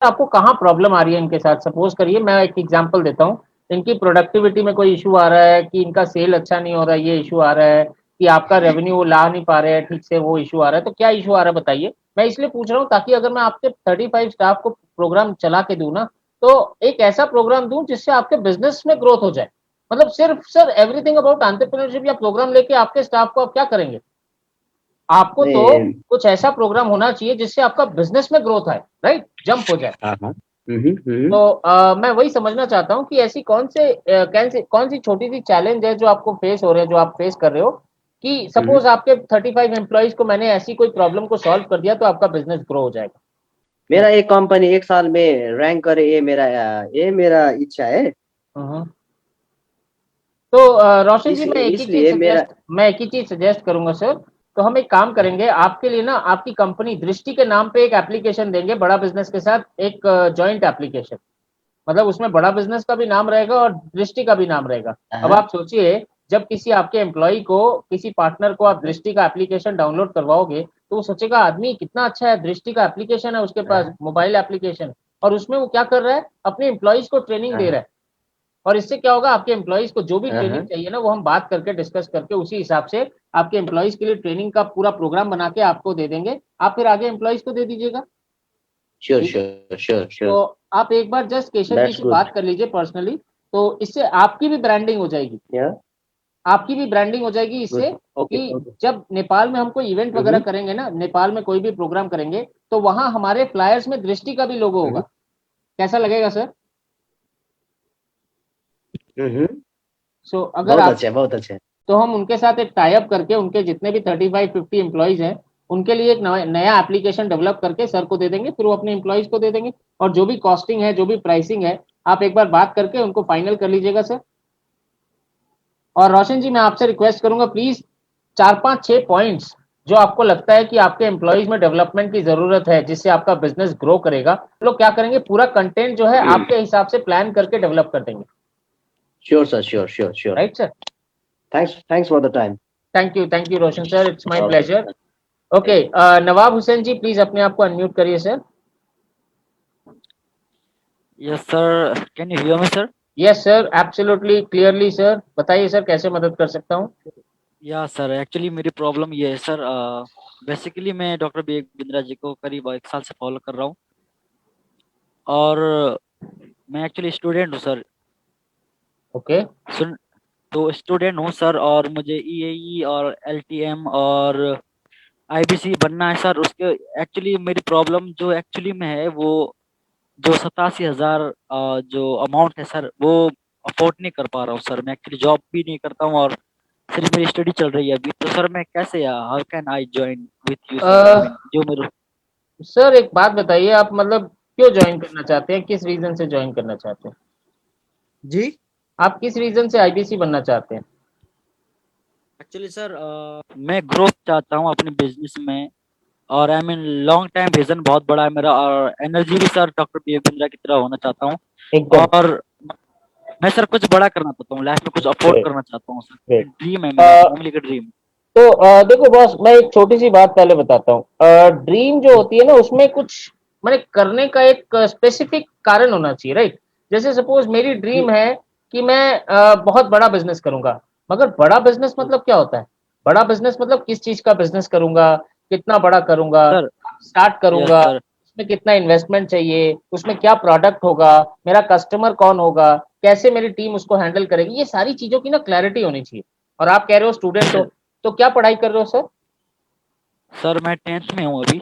आपको कहाँ प्रॉब्लम आ रही है इनके साथ? सपोज करिए मैं एक एग्जांपल देता हूँ, इनकी प्रोडक्टिविटी में कोई इशू आ रहा है कि इनका सेल अच्छा नहीं हो रहा है, ये इशू आ रहा है कि आपका रेवेन्यू वो ला नहीं पा रहे हैं ठीक से, वो इशू आ रहा है, तो क्या इशू आ रहा है बताइए? मैं इसलिए पूछ रहा हूँ ताकि अगर मैं आपके 35 स्टाफ को प्रोग्राम चला के दूं ना, तो एक ऐसा प्रोग्राम दूं जिससे आपके बिजनेस में ग्रोथ हो जाए। मतलब सिर्फ सर एवरीथिंग अबाउट एंटरप्रेन्योरशिप या प्रोग्राम लेके आपके स्टाफ को आप क्या करेंगे? आपको तो नहीं। कुछ ऐसा प्रोग्राम होना चाहिए जिससे आपका बिजनेस में ग्रोथ आए, राइट, जंप हो जाए। हाँ हाँ। तो मैं वही समझना चाहता हूँ कि ऐसी कौन सी छोटी सी चैलेंज है जो आपको फेस हो रहे हैं, जो आप फेस कर रहे हो, कि हम्म। सपोज आपके 35 एम्प्लॉइज को मैंने ऐसी कोई प्रॉब्लम को सॉल्व कर दिया तो आपका बिजनेस ग्रो हो जाएगा। मेरा एक कंपनी एक साल में रैंक करे, ये मेरा इच्छा है। हम्म। तो रोशन जी, इसलिए मेरा। मैं एक ही चीज सजेस्ट करूंगा सर। तो हम एक काम करेंगे आपके लिए ना, आपकी कंपनी दृष्टि के नाम पे एक एप्लीकेशन देंगे बड़ा बिजनेस के साथ, एक जॉइंट एप्लीकेशन। मतलब उसमें बड़ा बिजनेस का भी नाम रहेगा और दृष्टि का भी नाम रहेगा। अब हाँ आप सोचिए, जब किसी आपके एम्प्लॉय को, किसी पार्टनर को आप दृष्टि का एप्लीकेशन डाउनलोड करवाओगे, तो वो सोचेगा आदमी कितना अच्छा है, दृष्टि का एप्लीकेशन है उसके पास, हाँ मोबाइल एप्लीकेशन। और उसमें वो क्या कर रहा है, अपने एम्प्लॉयज को ट्रेनिंग दे हाँ रहा है। और इससे क्या होगा, आपके एम्प्लॉयज को जो भी हाँ ट्रेनिंग हाँ। चाहिए ना, वो हम बात करके डिस्कस करके उसी हिसाब से आपके एम्प्लॉयज के लिए ट्रेनिंग का पूरा प्रोग्राम बना के आपको दे देंगे। आप फिर आगे एम्प्लॉयज को दे दीजिएगा। श्योर ठीक है। श्योर श्योर तो श्योर। आप एक बार जस्ट केशव जी दैट्स से गुड। बात कर लीजिए पर्सनली। तो इससे आपकी भी ब्रांडिंग हो जाएगी। या आपकी भी ब्रांडिंग हो जाएगी इससे, गुड। ओके कि ओके। जब नेपाल में हम कोई इवेंट वगैरह हम्म करेंगे ना, नेपाल में कोई भी प्रोग्राम करेंगे, तो वहां हमारे फ्लायर्स में दृष्टि का भी लोगो होगा। हम्म कैसा लगेगा सर? हम्म। सो अगर बहुत आप, अच्छा है, बहुत अच्छा है। तो हम उनके साथ एक टाई अप करके उनके जितने भी 35-50 एम्प्लॉयज हैं, उनके लिए एक नया एप्लीकेशन डेवलप करके सर को दे देंगे, फिर वो अपने एम्प्लॉयज को दे देंगे। और जो भी कॉस्टिंग है, जो भी प्राइसिंग है, आप एक बार बात करके उनको फाइनल कर लीजिएगा सर। और रोशन जी, मैं आपसे रिक्वेस्ट करूंगा प्लीज, 4 5 6 पॉइंट्स जो आपको लगता है कि आपके एम्प्लॉयज में डेवलपमेंट की जरूरत है जिससे आपका बिजनेस ग्रो करेगा, लोग क्या करेंगे, पूरा कंटेंट जो है आपके हिसाब से प्लान करके डेवलप कर देंगे। Sure sir, sure sure sure. Right sir? Thanks thanks for the time. Thank you Roshan sir, it's my okay. Pleasure. Okay, Nawab Hussain ji please अपने आप को अनम्यूट करिए सर। Yes sir, can you hear me sir? Yes sir, absolutely clearly sir, बताइए sir कैसे मदद कर सकता हूँ? या सर, एक्चुअली मेरी प्रॉब्लम ये है सर। बेसिकली मैं डॉक्टर विवेक बिंद्रा जी को करीब 1 साल से फॉलो कर रहा हूँ। और मैं एक्चुअली स्टूडेंट हूँ सर। ओके। सुन, तो स्टूडेंट हूँ सर, और मुझे ईएई और एलटीएम और आईबीसी बनना है सर। उसके एक्चुअली मेरी प्रॉब्लम जो एक्चुअली में है, वो जो 87,000 जो अमाउंट है सर, वो अफोर्ड नहीं कर पा रहा हूँ सर। मैं एक्चुअली जॉब भी नहीं करता हूँ, और सिर्फ मेरी स्टडी चल रही है अभी। तो सर मैं कैसे, how can I join with you sir? I mean जो मेरे। सर एक बात बताइए, आप मतलब क्यों ज्वाइन करना चाहते हैं, किस रीजन से ज्वाइन करना चाहते हैं? जी। आप किस रीजन से आईबीसी बनना चाहते हैं? एक्चुअली सर, मैं ग्रोथ चाहता हूँ अपने बिजनेस में। और I mean long time vision बहुत बड़ा है मेरा, और एनर्जी भी sir doctor B S Bindra की तरह होना चाहता हूँ। एकदम। और मैं सर कुछ बड़ा करना चाहता हूँ लाइफ में, कुछ अफोर्ड ग्रेट। करना चाहता हूँ सर। ग्रेट। ड्रीम है मेरा, फैमिली का ड्रीम। तो देखो बॉस, मैं एक छोटी सी बात पहले बताता हूँ। ड्रीम जो होती है ना, उसमें कुछ मैंने करने का एक स्पेसिफिक कारण होना चाहिए, राइट? जैसे सपोज मेरी जी। ड्रीम है कि मैं बहुत बड़ा बिजनेस करूंगा। मगर बड़ा बिजनेस मतलब क्या होता है? बड़ा बिजनेस मतलब किस चीज का बिजनेस करूंगा, कितना बड़ा करूंगा, सर। स्टार्ट यस करूंगा, सर। उसमें कितना इन्वेस्टमेंट चाहिए, उसमें क्या प्रोडक्ट होगा, मेरा कस्टमर कौन होगा, कैसे मेरी टीम उसको हैंडल करेगी, ये सारी चीजों की ना क्लैरिटी होनी चाहिए। और आप कह रहे हो स्टूडेंट हो, तो क्या पढ़ाई कर रहे हो सर? सर मैं 10th में हूँ अभी।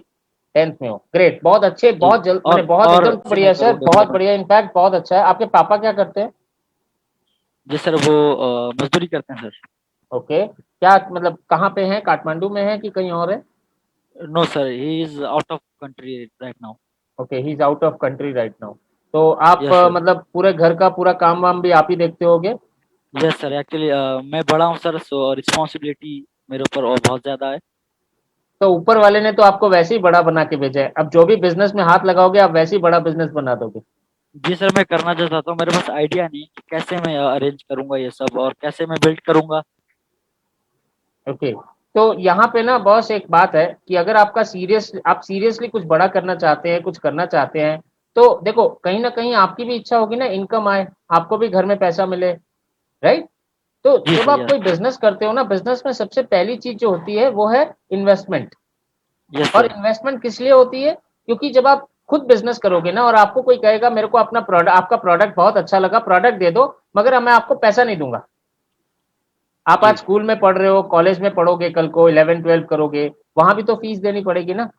10th में हो, ग्रेट, बहुत अच्छे, जी। बहुत जल्द, मैंने बहुत और एकदम से मैं बढ़िया सर, करूँ बहुत डेवलपमेंट। बढ़िया, इनफैक्ट बहुत अच्छा है। आपके पापा क्या करते हैं? जी सर, वो मजदूरी करते हैं सर। ओके, क्या मतलब कहाँ पे हैं, काठमांडू में है कि कहीं और है? No sir, he is out of country right now. Okay, he is out of country right now. तो आप यस सर। मतलब पूरे घर का पूरा काम वाम भी आप ही देखते होगे? यस सर, एक्चुअली मैं बड़ा हूँ सर, सो रिस्पॉन्सिबिलिटी मेरे ऊपर और बहुत ज्यादा है। तो ऊपर वाले ने तो आपको वैसे ही बड़ा बना के भेजा है, अब जो भी बिजनेस में हाथ लगाओगे आप वैसे ही बड़ा बिजनेस बना दोगे। जी सर, मैं करना जो चाहता हूँ, मेरे पास आइडिया नहीं है कि कैसे मैं अरेंज करूंगा ये सब, और कैसे मैं बिल्ड करूंगा। ओके। तो यहाँ पे ना बॉस एक बात है कि अगर आप सीरियसली कुछ बड़ा करना चाहते हैं, कुछ करना चाहते हैं, तो देखो कहीं ना कहीं आपकी भी इच्छा होगी ना, इनकम आए, आपको भी घर में पैसा मिले, राइट। तो जी जब सर, आप यस। कोई बिजनेस करते हो ना, बिजनेस में सबसे पहली चीज जो होती है वो है इन्वेस्टमेंट। यस और सर। इन्वेस्टमेंट किस लिए होती है? क्योंकि जब आप खुद बिजनेस करोगे ना और आपको कोई कहेगा मेरे को अपना प्रोडक्ट, आपका प्रोडक्ट बहुत अच्छा लगा, प्रोडक्ट दे दो, मगर मैं आपको पैसा नहीं दूंगा। आप आज जी। स्कूल में पढ़ रहे हो, कॉलेज में पढ़ोगे, कल को 11 12 करोगे, वहां भी तो फीस देनी पड़ेगी ना,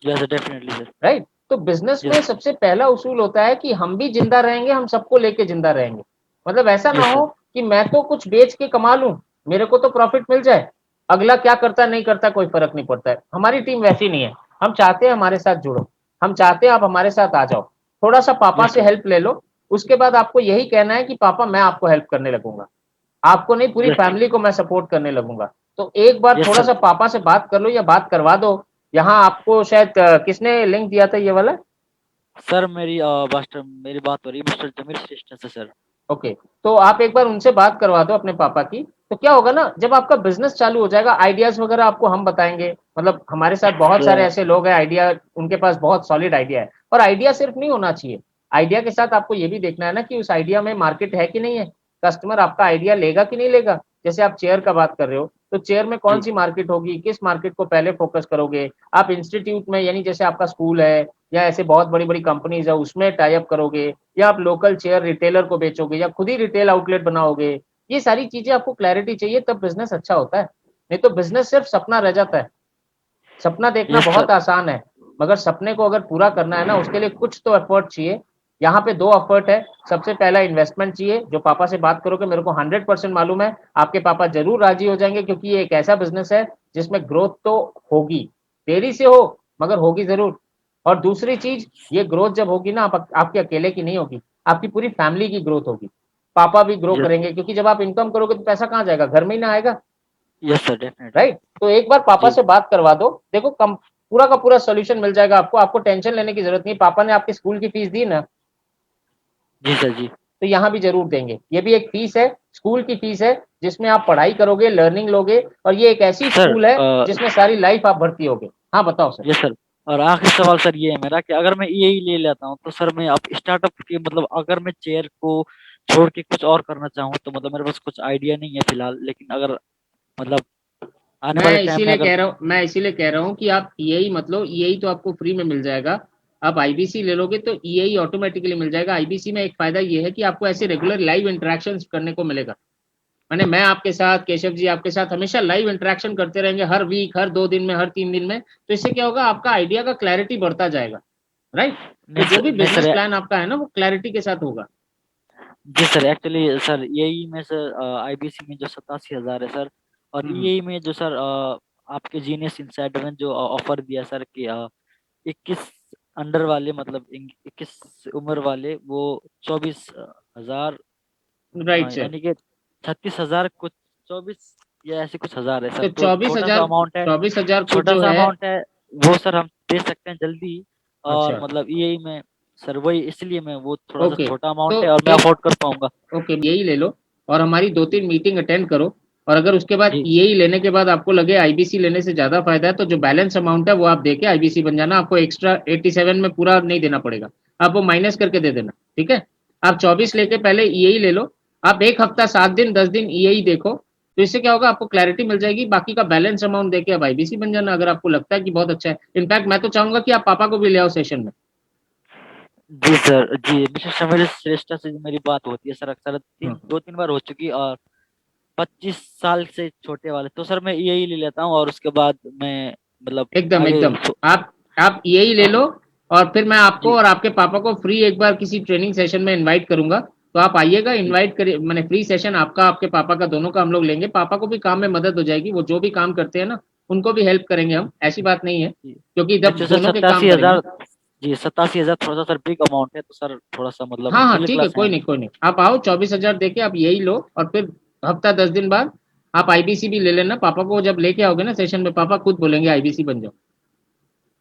yes sir, definitely sir. Right. तो बिजनेस में यस। सबसे पहला उसूल होता है कि हम भी जिंदा रहेंगे, हम सबको लेके जिंदा रहेंगे। मतलब ऐसा ना यस हो सर। कि मैं तो कुछ बेच के कमा लूं, मेरे को तो प्रॉफिट मिल जाए, अगला क्या करता नहीं करता कोई फर्क नहीं पड़ता है। हमारी टीम वैसी नहीं है। हम चाहते हैं हमारे साथ जुड़ो, हम चाहते हैं आप हमारे साथ आ जाओ, थोड़ा सा पापा यस से सर। हेल्प ले लो, उसके बाद आपको यही कहना है कि पापा मैं आपको हेल्प करने लगूंगा, आपको नहीं पूरी यस। फैमिली को मैं सपोर्ट करने लगूंगा। तो एक बार यस थोड़ा सर। सा पापा से बात कर लो या बात करवा दो। यहाँ आपको शायद किसने लिंक दिया था ये वाला? सर मेरी मास्टर, मेरी बात हो रही है मिस्टर जमील श्रेष्ठ से सर। ओके, तो आप एक बार उनसे बात करवा दो अपने पापा की। तो क्या होगा ना, जब आपका बिजनेस चालू हो जाएगा, आइडियाज वगैरह आपको हम बताएंगे। मतलब हमारे साथ बहुत सारे सर। ऐसे लोग हैं, आइडिया उनके पास बहुत सॉलिड आइडिया है। और आइडिया सिर्फ नहीं होना चाहिए, आइडिया के साथ आपको ये भी देखना है ना कि उस आइडिया में मार्केट है कि नहीं है, कस्टमर आपका आइडिया लेगा कि नहीं लेगा। जैसे आप चेयर का बात कर रहे हो, तो चेयर में कौन जी। सी मार्केट होगी, किस मार्केट को पहले फोकस करोगे। आप इंस्टीट्यूट में, यानी जैसे आपका स्कूल है या ऐसे बहुत बड़ी बड़ी कंपनीज है, उसमें टाई अप करोगे, या आप लोकल चेयर रिटेलर को बेचोगे, या खुद ही रिटेल आउटलेट बनाओगे। ये सारी चीजें आपको क्लैरिटी चाहिए, तब बिजनेस अच्छा होता है। नहीं तो बिजनेस सिर्फ सपना रह जाता है। सपना देखना यस सर। बहुत आसान है, मगर सपने को अगर पूरा करना है ना, उसके लिए कुछ तो एफर्ट चाहिए। यहाँ पे दो एफर्ट है। सबसे पहला इन्वेस्टमेंट चाहिए, जो पापा से बात करोगे मेरे को 100% मालूम है आपके पापा जरूर राजी हो जाएंगे, क्योंकि ये एक ऐसा बिजनेस है जिसमें ग्रोथ तो होगी, देरी से हो मगर होगी जरूर। और दूसरी चीज, ये ग्रोथ जब होगी ना, आपके अकेले की नहीं होगी, आपकी पूरी फैमिली की ग्रोथ होगी। पापा भी ग्रो यस। करेंगे, क्योंकि जब आप इनकम करोगे तो पैसा कहाँ जाएगा, घर में ही ना आएगा, यस सर, डेफिनेटली। राइट। तो एक बार पापा जी। से बात करवा दो, देखो कम, पूरा का पूरा सोल्यूशन मिल जाएगा आपको, आपको टेंशन लेने की जरूरत नहीं। पापा ने आपकी स्कूल की फीस दी ना, जी सर। जी। तो यहाँ भी जरूर देंगे। ये भी एक फीस है, स्कूल की फीस है, जिसमें आप पढ़ाई करोगे, लर्निंग लोगे, और ये एक ऐसी सर। स्कूल है जिसमें सारी लाइफ आप भर्ती होगे। हाँ बताओ सर। Yes sir. और आखिरी सवाल सर ये है मेरा कि अगर मैं यही ले लेता हूँ तो सर मैं अब स्टार्टअप के मतलब अगर मैं चेयर को छोड़ के कुछ और करना चाहूँ तो मतलब मेरे पास कुछ आइडिया नहीं है फिलहाल, लेकिन अगर मतलब आने वाले टाइम में अगर। मैं इसीलिए कह रहा हूँ कि आप ईएई मत लो, ईएई तो आपको फ्री में मिल जाएगा। आप आईबीसी ले लोगे तो ईएई ऑटोमेटिकली मिल जाएगा। आईबीसी में एक फायदा ये है कि आपको ऐसे रेगुलर लाइव इंटरेक्शन करने को मिलेगा। मैंने मैं आपके साथ, केशव जी आपके साथ हमेशा लाइव इंटरेक्शन करते रहेंगे, हर वीक, हर 2 दिन में, हर 3 दिन में। तो इससे क्या होगा, आपका आइडिया का क्लैरिटी बढ़ता जाएगा, राइट। तो नहीं जो सर, भी नहीं बिजनेस सर। प्लान आपका है ना, वो क्लैरिटी के साथ होगा। जी सर, एक्चुअली सर यही में सर आईबीसी में जो 87,000 है सर, और हम्म, यही में जो सर आपके जीनियस इंसाइडर ने जो ऑफर दिया सर कि 21 अंडर वाले मतलब 21 उम्र वाले वो 24,000, राइट सर। यानी कि 36,000 कुछ, 24 या ऐसे कुछ हजार है तो सर, तो चौबीस छोटा सा हजार अमाउंट है। 24,000 कुछ छोटा जो सा है। अमाउंट है, वो सर हम दे सकते हैं जल्दी। और अच्छा, मतलब यही में सर वही, इसलिए मैं वो थोड़ा सा ओके। छोटा तो अमाउंट है और मैं एक, अफोर्ड कर पाऊंगा। ओके यही ले लो, और हमारी 2 3 मीटिंग अटेंड करो। और अगर उसके बाद जी। यही लेने के बाद आपको लगे आईबीसी लेने से ज्यादा फायदा है, तो जो बैलेंस अमाउंट है वो आप देके आईबीसी बन जाना। आपको एक्स्ट्रा 87 में पूरा नहीं देना पड़ेगा, आप वो माइनस करके दे देना, ठीक है। आप 24 लेके पहले ईएई ले लो। आप एक हफ्ता, 7 दिन, 10 दिन ईएई देखो, तो इससे क्या होगा, आपको क्लैरिटी मिल जाएगी। बाकी का बैलेंस अमाउंट देके आप आईबीसी बन जाना, अगर आपको लगता है कि बहुत अच्छा है। इनफैक्ट मैं तो चाहूंगा कि आप पापा को भी ले आओ सेशन में। जी सर। जी, मिस्टर शमीर श्रेष्ठ से जो मेरी बात होती है सर अक्सर हम्म, 2 3 बार हो चुकी, और 25 साल से छोटे वाले तो सर मैं यही ले लेता हूँ, और उसके बाद मैं मतलब एकदम आगे एकदम। आप यही ले लो। और फिर मैं आपको जी। और आपके पापा को फ्री एक बार किसी ट्रेनिंग सेशन में इनवाइट करूंगा, तो आप आइएगा, जी। इनवाइट करिए। मैंने फ्री सेशन आपका, आपके पापा का, दोनों का हम लोग लेंगे। पापा को भी काम में मदद हो जाएगी, वो जो भी काम करते हैं ना, उनको भी हेल्प करेंगे हम, ऐसी बात नहीं है, जी। क्योंकि जब एक्चुअली सर दोनों के काम सतासी करेंगे ना। हजार जी 87,000 थोड़ा सा सर बिग अमाउंट है, तो सर थोड़ा सा मतलब हाँ हाँ मिडिल ठीक है, क्लास कोई है। नहीं कोई नहीं, आप आओ, 24,000 देके आप यही लो। और फिर हफ्ता, 10 दिन बाद आप आईबीसी भी ले लेना। पापा को जब लेके आओगे ना सेशन में, पापा खुद बोलेंगे आईबीसी बन जाओ।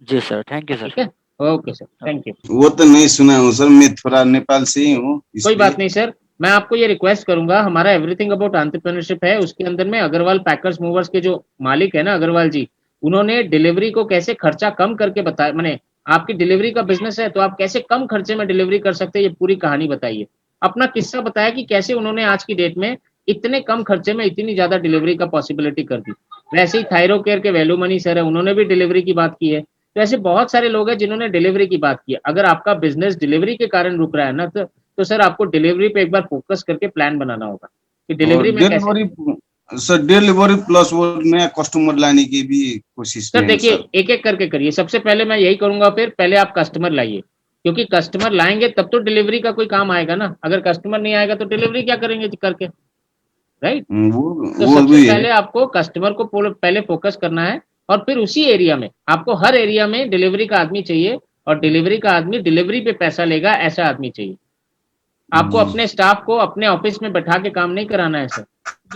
जी सर, थैंक यू ठीक सर। है, ओके सर, थैंक यू। वो तो नहीं सुना हूँ सर, मैं थोड़ा नेपाल से ही हूँ कोई बात इसलिए। नहीं सर, मैं आपको ये रिक्वेस्ट करूंगा, हमारा एवरीथिंग अबाउट एंटरप्रेन्योरशिप है, उसके अंदर में अग्रवाल पैकर्स मूवर्स के जो मालिक है ना, अग्रवाल जी, उन्होंने डिलीवरी को कैसे खर्चा कम करके बताया, मैंने आपकी डिलीवरी का बिजनेस है तो आप कैसे कम खर्चे में डिलीवरी कर सकते हैं, ये पूरी कहानी बताइए। अपना किस्सा बताया कि कैसे उन्होंने आज की डेट में इतने कम खर्चे में इतनी ज्यादा डिलीवरी का पॉसिबिलिटी कर दी। वैसे ही थायरो केयर के वैल्यू मनी सर है, उन्होंने भी डिलीवरी की बात की है। तो ऐसे बहुत सारे लोग हैं जिन्होंने डिलीवरी की बात की है। अगर आपका बिजनेस डिलीवरी के कारण रुक रहा है ना, तो सर आपको डिलीवरी पे एक बार फोकस करके प्लान बनाना होगा कि और डिलीवरी में कैसे। डिलीवरी प्लस वो नया कस्टमर लाने की भी कोशिश में सर है देखिए, सर। एक एक करके करिए। सबसे पहले मैं यही करूंगा, फिर पहले आप कस्टमर लाइए, क्योंकि कस्टमर लाएंगे तब तो डिलीवरी का कोई काम आएगा ना। अगर कस्टमर नहीं आएगा तो डिलीवरी क्या करेंगे करके, राइट। तो वो सबसे भी है। पहले आपको कस्टमर को पहले फोकस करना है, और फिर उसी एरिया में आपको हर एरिया में डिलीवरी का आदमी चाहिए, और डिलीवरी का आदमी डिलीवरी पे पैसा लेगा, ऐसा आदमी चाहिए। आपको हम्म, अपने स्टाफ को अपने ऑफिस में बैठा के काम नहीं कराना है सर।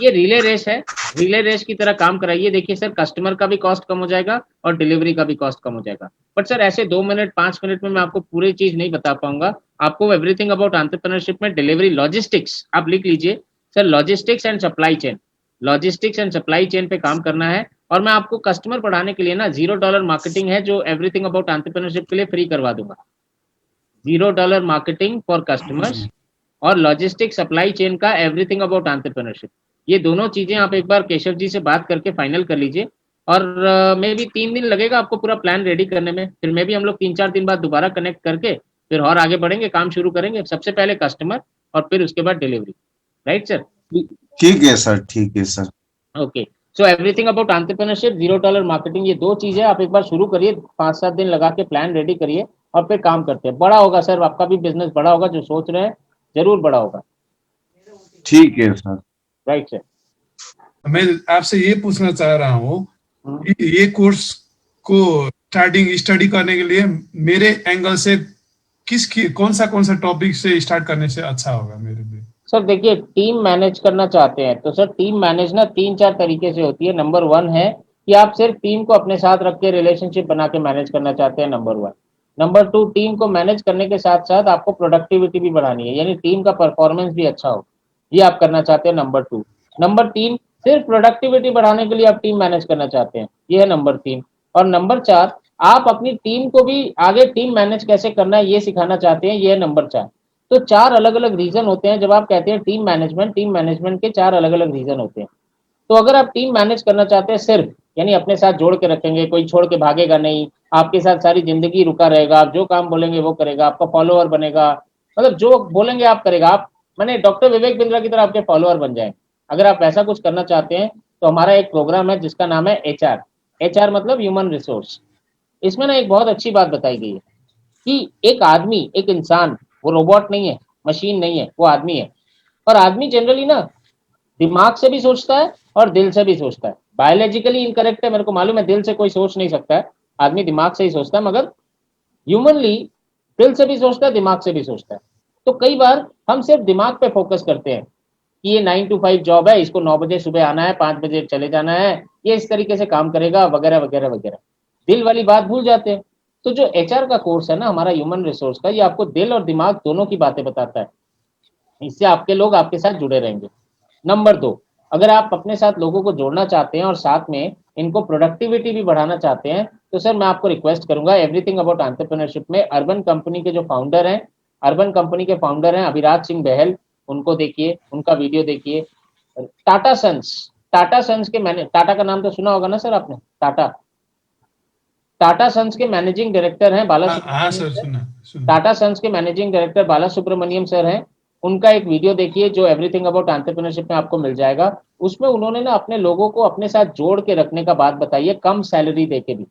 ये रिले रेस है, रिले रेस की तरह काम कराइए। देखिए सर, कस्टमर का भी कॉस्ट कम हो जाएगा और डिलीवरी का भी कॉस्ट कम हो जाएगा। बट सर ऐसे 2 मिनट 5 मिनट में मैं आपको पूरी चीज नहीं बता पाऊंगा। आपको एवरीथिंग अबाउट एंटरप्रेन्योरशिप में डिलीवरी लॉजिस्टिक्स आप लिख लीजिए sir, logistics and supply chain, logistics and supply chain पे काम करना है। और मैं आपको कस्टमर बढ़ाने के लिए ना $0 मार्केटिंग है जो एवरीथिंग अबाउट एंटरप्रेन्योरशिप के लिए फ्री करवा दूंगा। $0 मार्केटिंग फॉर कस्टमर्स और लॉजिस्टिक सप्लाई चेन का एवरीथिंग अबाउट एंटरप्रेन्योरशिप। ये दोनों चीजें आप एक बार केशव जी से बात करके फाइनल कर लीजिए। और मे भी 3 दिन लगेगा आपको पूरा प्लान रेडी करने में। फिर मे भी हम लोग 3-4 दिन बाद दोबारा कनेक्ट करके फिर और आगे बढ़ेंगे, काम शुरू करेंगे। सबसे पहले कस्टमर और फिर उसके बाद डिलीवरी, राइट सर। ठीक है सर, ठीक है sir. Okay, so everything about entrepreneurship, $0 marketing, ये दो चीजें आप एक बार शुरू करिए। 5-7 दिन लगा के प्लान रेडी करिए और फिर काम करते हैं। बड़ा होगा सर, आपका भी बिजनेस बड़ा होगा, जो सोच रहे हैं जरूर बड़ा होगा, ठीक है सर। Right sir. मैं आपसे ये पूछना चाह रहा हूँ हम्म। कि ये कोर्स को स्टडी करने के लिए मेरे एंगल से कौन सा टॉपिक से स्टार्ट करने से अच्छा होगा मेरे लिए? सर देखिए, टीम मैनेज करना चाहते हैं तो सर टीम मैनेज ना 3-4 तरीके से होती है। नंबर 1 है कि आप सिर्फ टीम को अपने साथ रख के रिलेशनशिप बना के मैनेज करना चाहते हैं, नंबर 1। नंबर 2, टीम को मैनेज करने के साथ साथ आपको प्रोडक्टिविटी भी बढ़ानी है, यानी टीम का परफॉर्मेंस भी अच्छा हो, ये आप करना चाहते हैं, नंबर 2। नंबर 3, सिर्फ प्रोडक्टिविटी बढ़ाने के लिए आप टीम मैनेज करना चाहते हैं, ये है नंबर 3। और नंबर 4, आप अपनी टीम को भी आगे टीम मैनेज कैसे करना है ये सिखाना चाहते हैं, ये है नंबर 4। तो 4 अलग अलग रीजन होते हैं जब आप कहते हैं टीम मैनेजमेंट के 4 अलग अलग रीजन होते हैं। तो अगर आप टीम मैनेज करना चाहते हैं सिर्फ, यानी अपने साथ जोड़ के रखेंगे, कोई छोड़ के भागेगा नहीं, आपके साथ सारी जिंदगी रुका रहेगा, आप जो काम बोलेंगे वो करेगा, आपका फॉलोअर बनेगा, मतलब जो बोलेंगे आप करेगा, आप मैंने डॉक्टर विवेक बिंद्रा की तरह आपके फॉलोअर बन जाए। अगर आप ऐसा कुछ करना चाहते हैं तो हमारा एक प्रोग्राम है जिसका नाम है HR। HR मतलब ह्यूमन रिसोर्स। इसमें ना एक बहुत अच्छी बात बताई गई है कि एक आदमी, एक इंसान, वो रोबोट नहीं है, मशीन नहीं है, वो आदमी है। और आदमी जनरली ना दिमाग से भी सोचता है और दिल से भी सोचता है। बायोलॉजिकली इनकरेक्ट है, मेरे को मालूम है, दिल से कोई सोच नहीं सकता है, आदमी दिमाग से ही सोचता है, मगर ह्यूमनली दिल से भी सोचता है, दिमाग से भी सोचता है। तो कई बार हम सिर्फ दिमाग पे फोकस करते हैं कि ये 9 to 5 जॉब है, इसको 9 बजे सुबह आना है, 5 बजे चले जाना है, ये इस तरीके से काम करेगा, वगैरह वगैरह वगैरह, दिल वाली बात भूल जाते हैं। तो जो HR का कोर्स है ना हमारा ह्यूमन रिसोर्स का, ये आपको दिल और दिमाग दोनों की बातें बताता है। इससे आपके लोग आपके साथ जुड़े रहेंगे। नंबर 2, अगर आप अपने साथ लोगों को जोड़ना चाहते हैं और साथ में इनको प्रोडक्टिविटी भी बढ़ाना चाहते हैं, तो सर मैं आपको रिक्वेस्ट करूंगा, एवरीथिंग अबाउट एंटरप्रेन्योरशिप में अर्बन कंपनी के जो फाउंडर हैं, अर्बन कंपनी के फाउंडर हैं अभिराज सिंह बहल, उनको देखिए, उनका वीडियो देखिए। टाटा सन्स, टाटा सन्स के मैंने, टाटा का नाम तो सुना होगा ना सर आपने, टाटा, टाटा सन्स के मैनेजिंग डायरेक्टर हैं बाला हाँ सर, सुब्रमण्यम। सुना। टाटा सन्स के मैनेजिंग डायरेक्टर बाला सुब्रमण्यम सर हैं। उनका एक वीडियो देखिए जो एवरीथिंग अबाउट एंटरप्रेन्योरशिप में आपको मिल जाएगा। उसमें उन्होंने ना अपने लोगों को अपने साथ जोड़ के रखने का बात बताई है, कम सैलरी देके भी।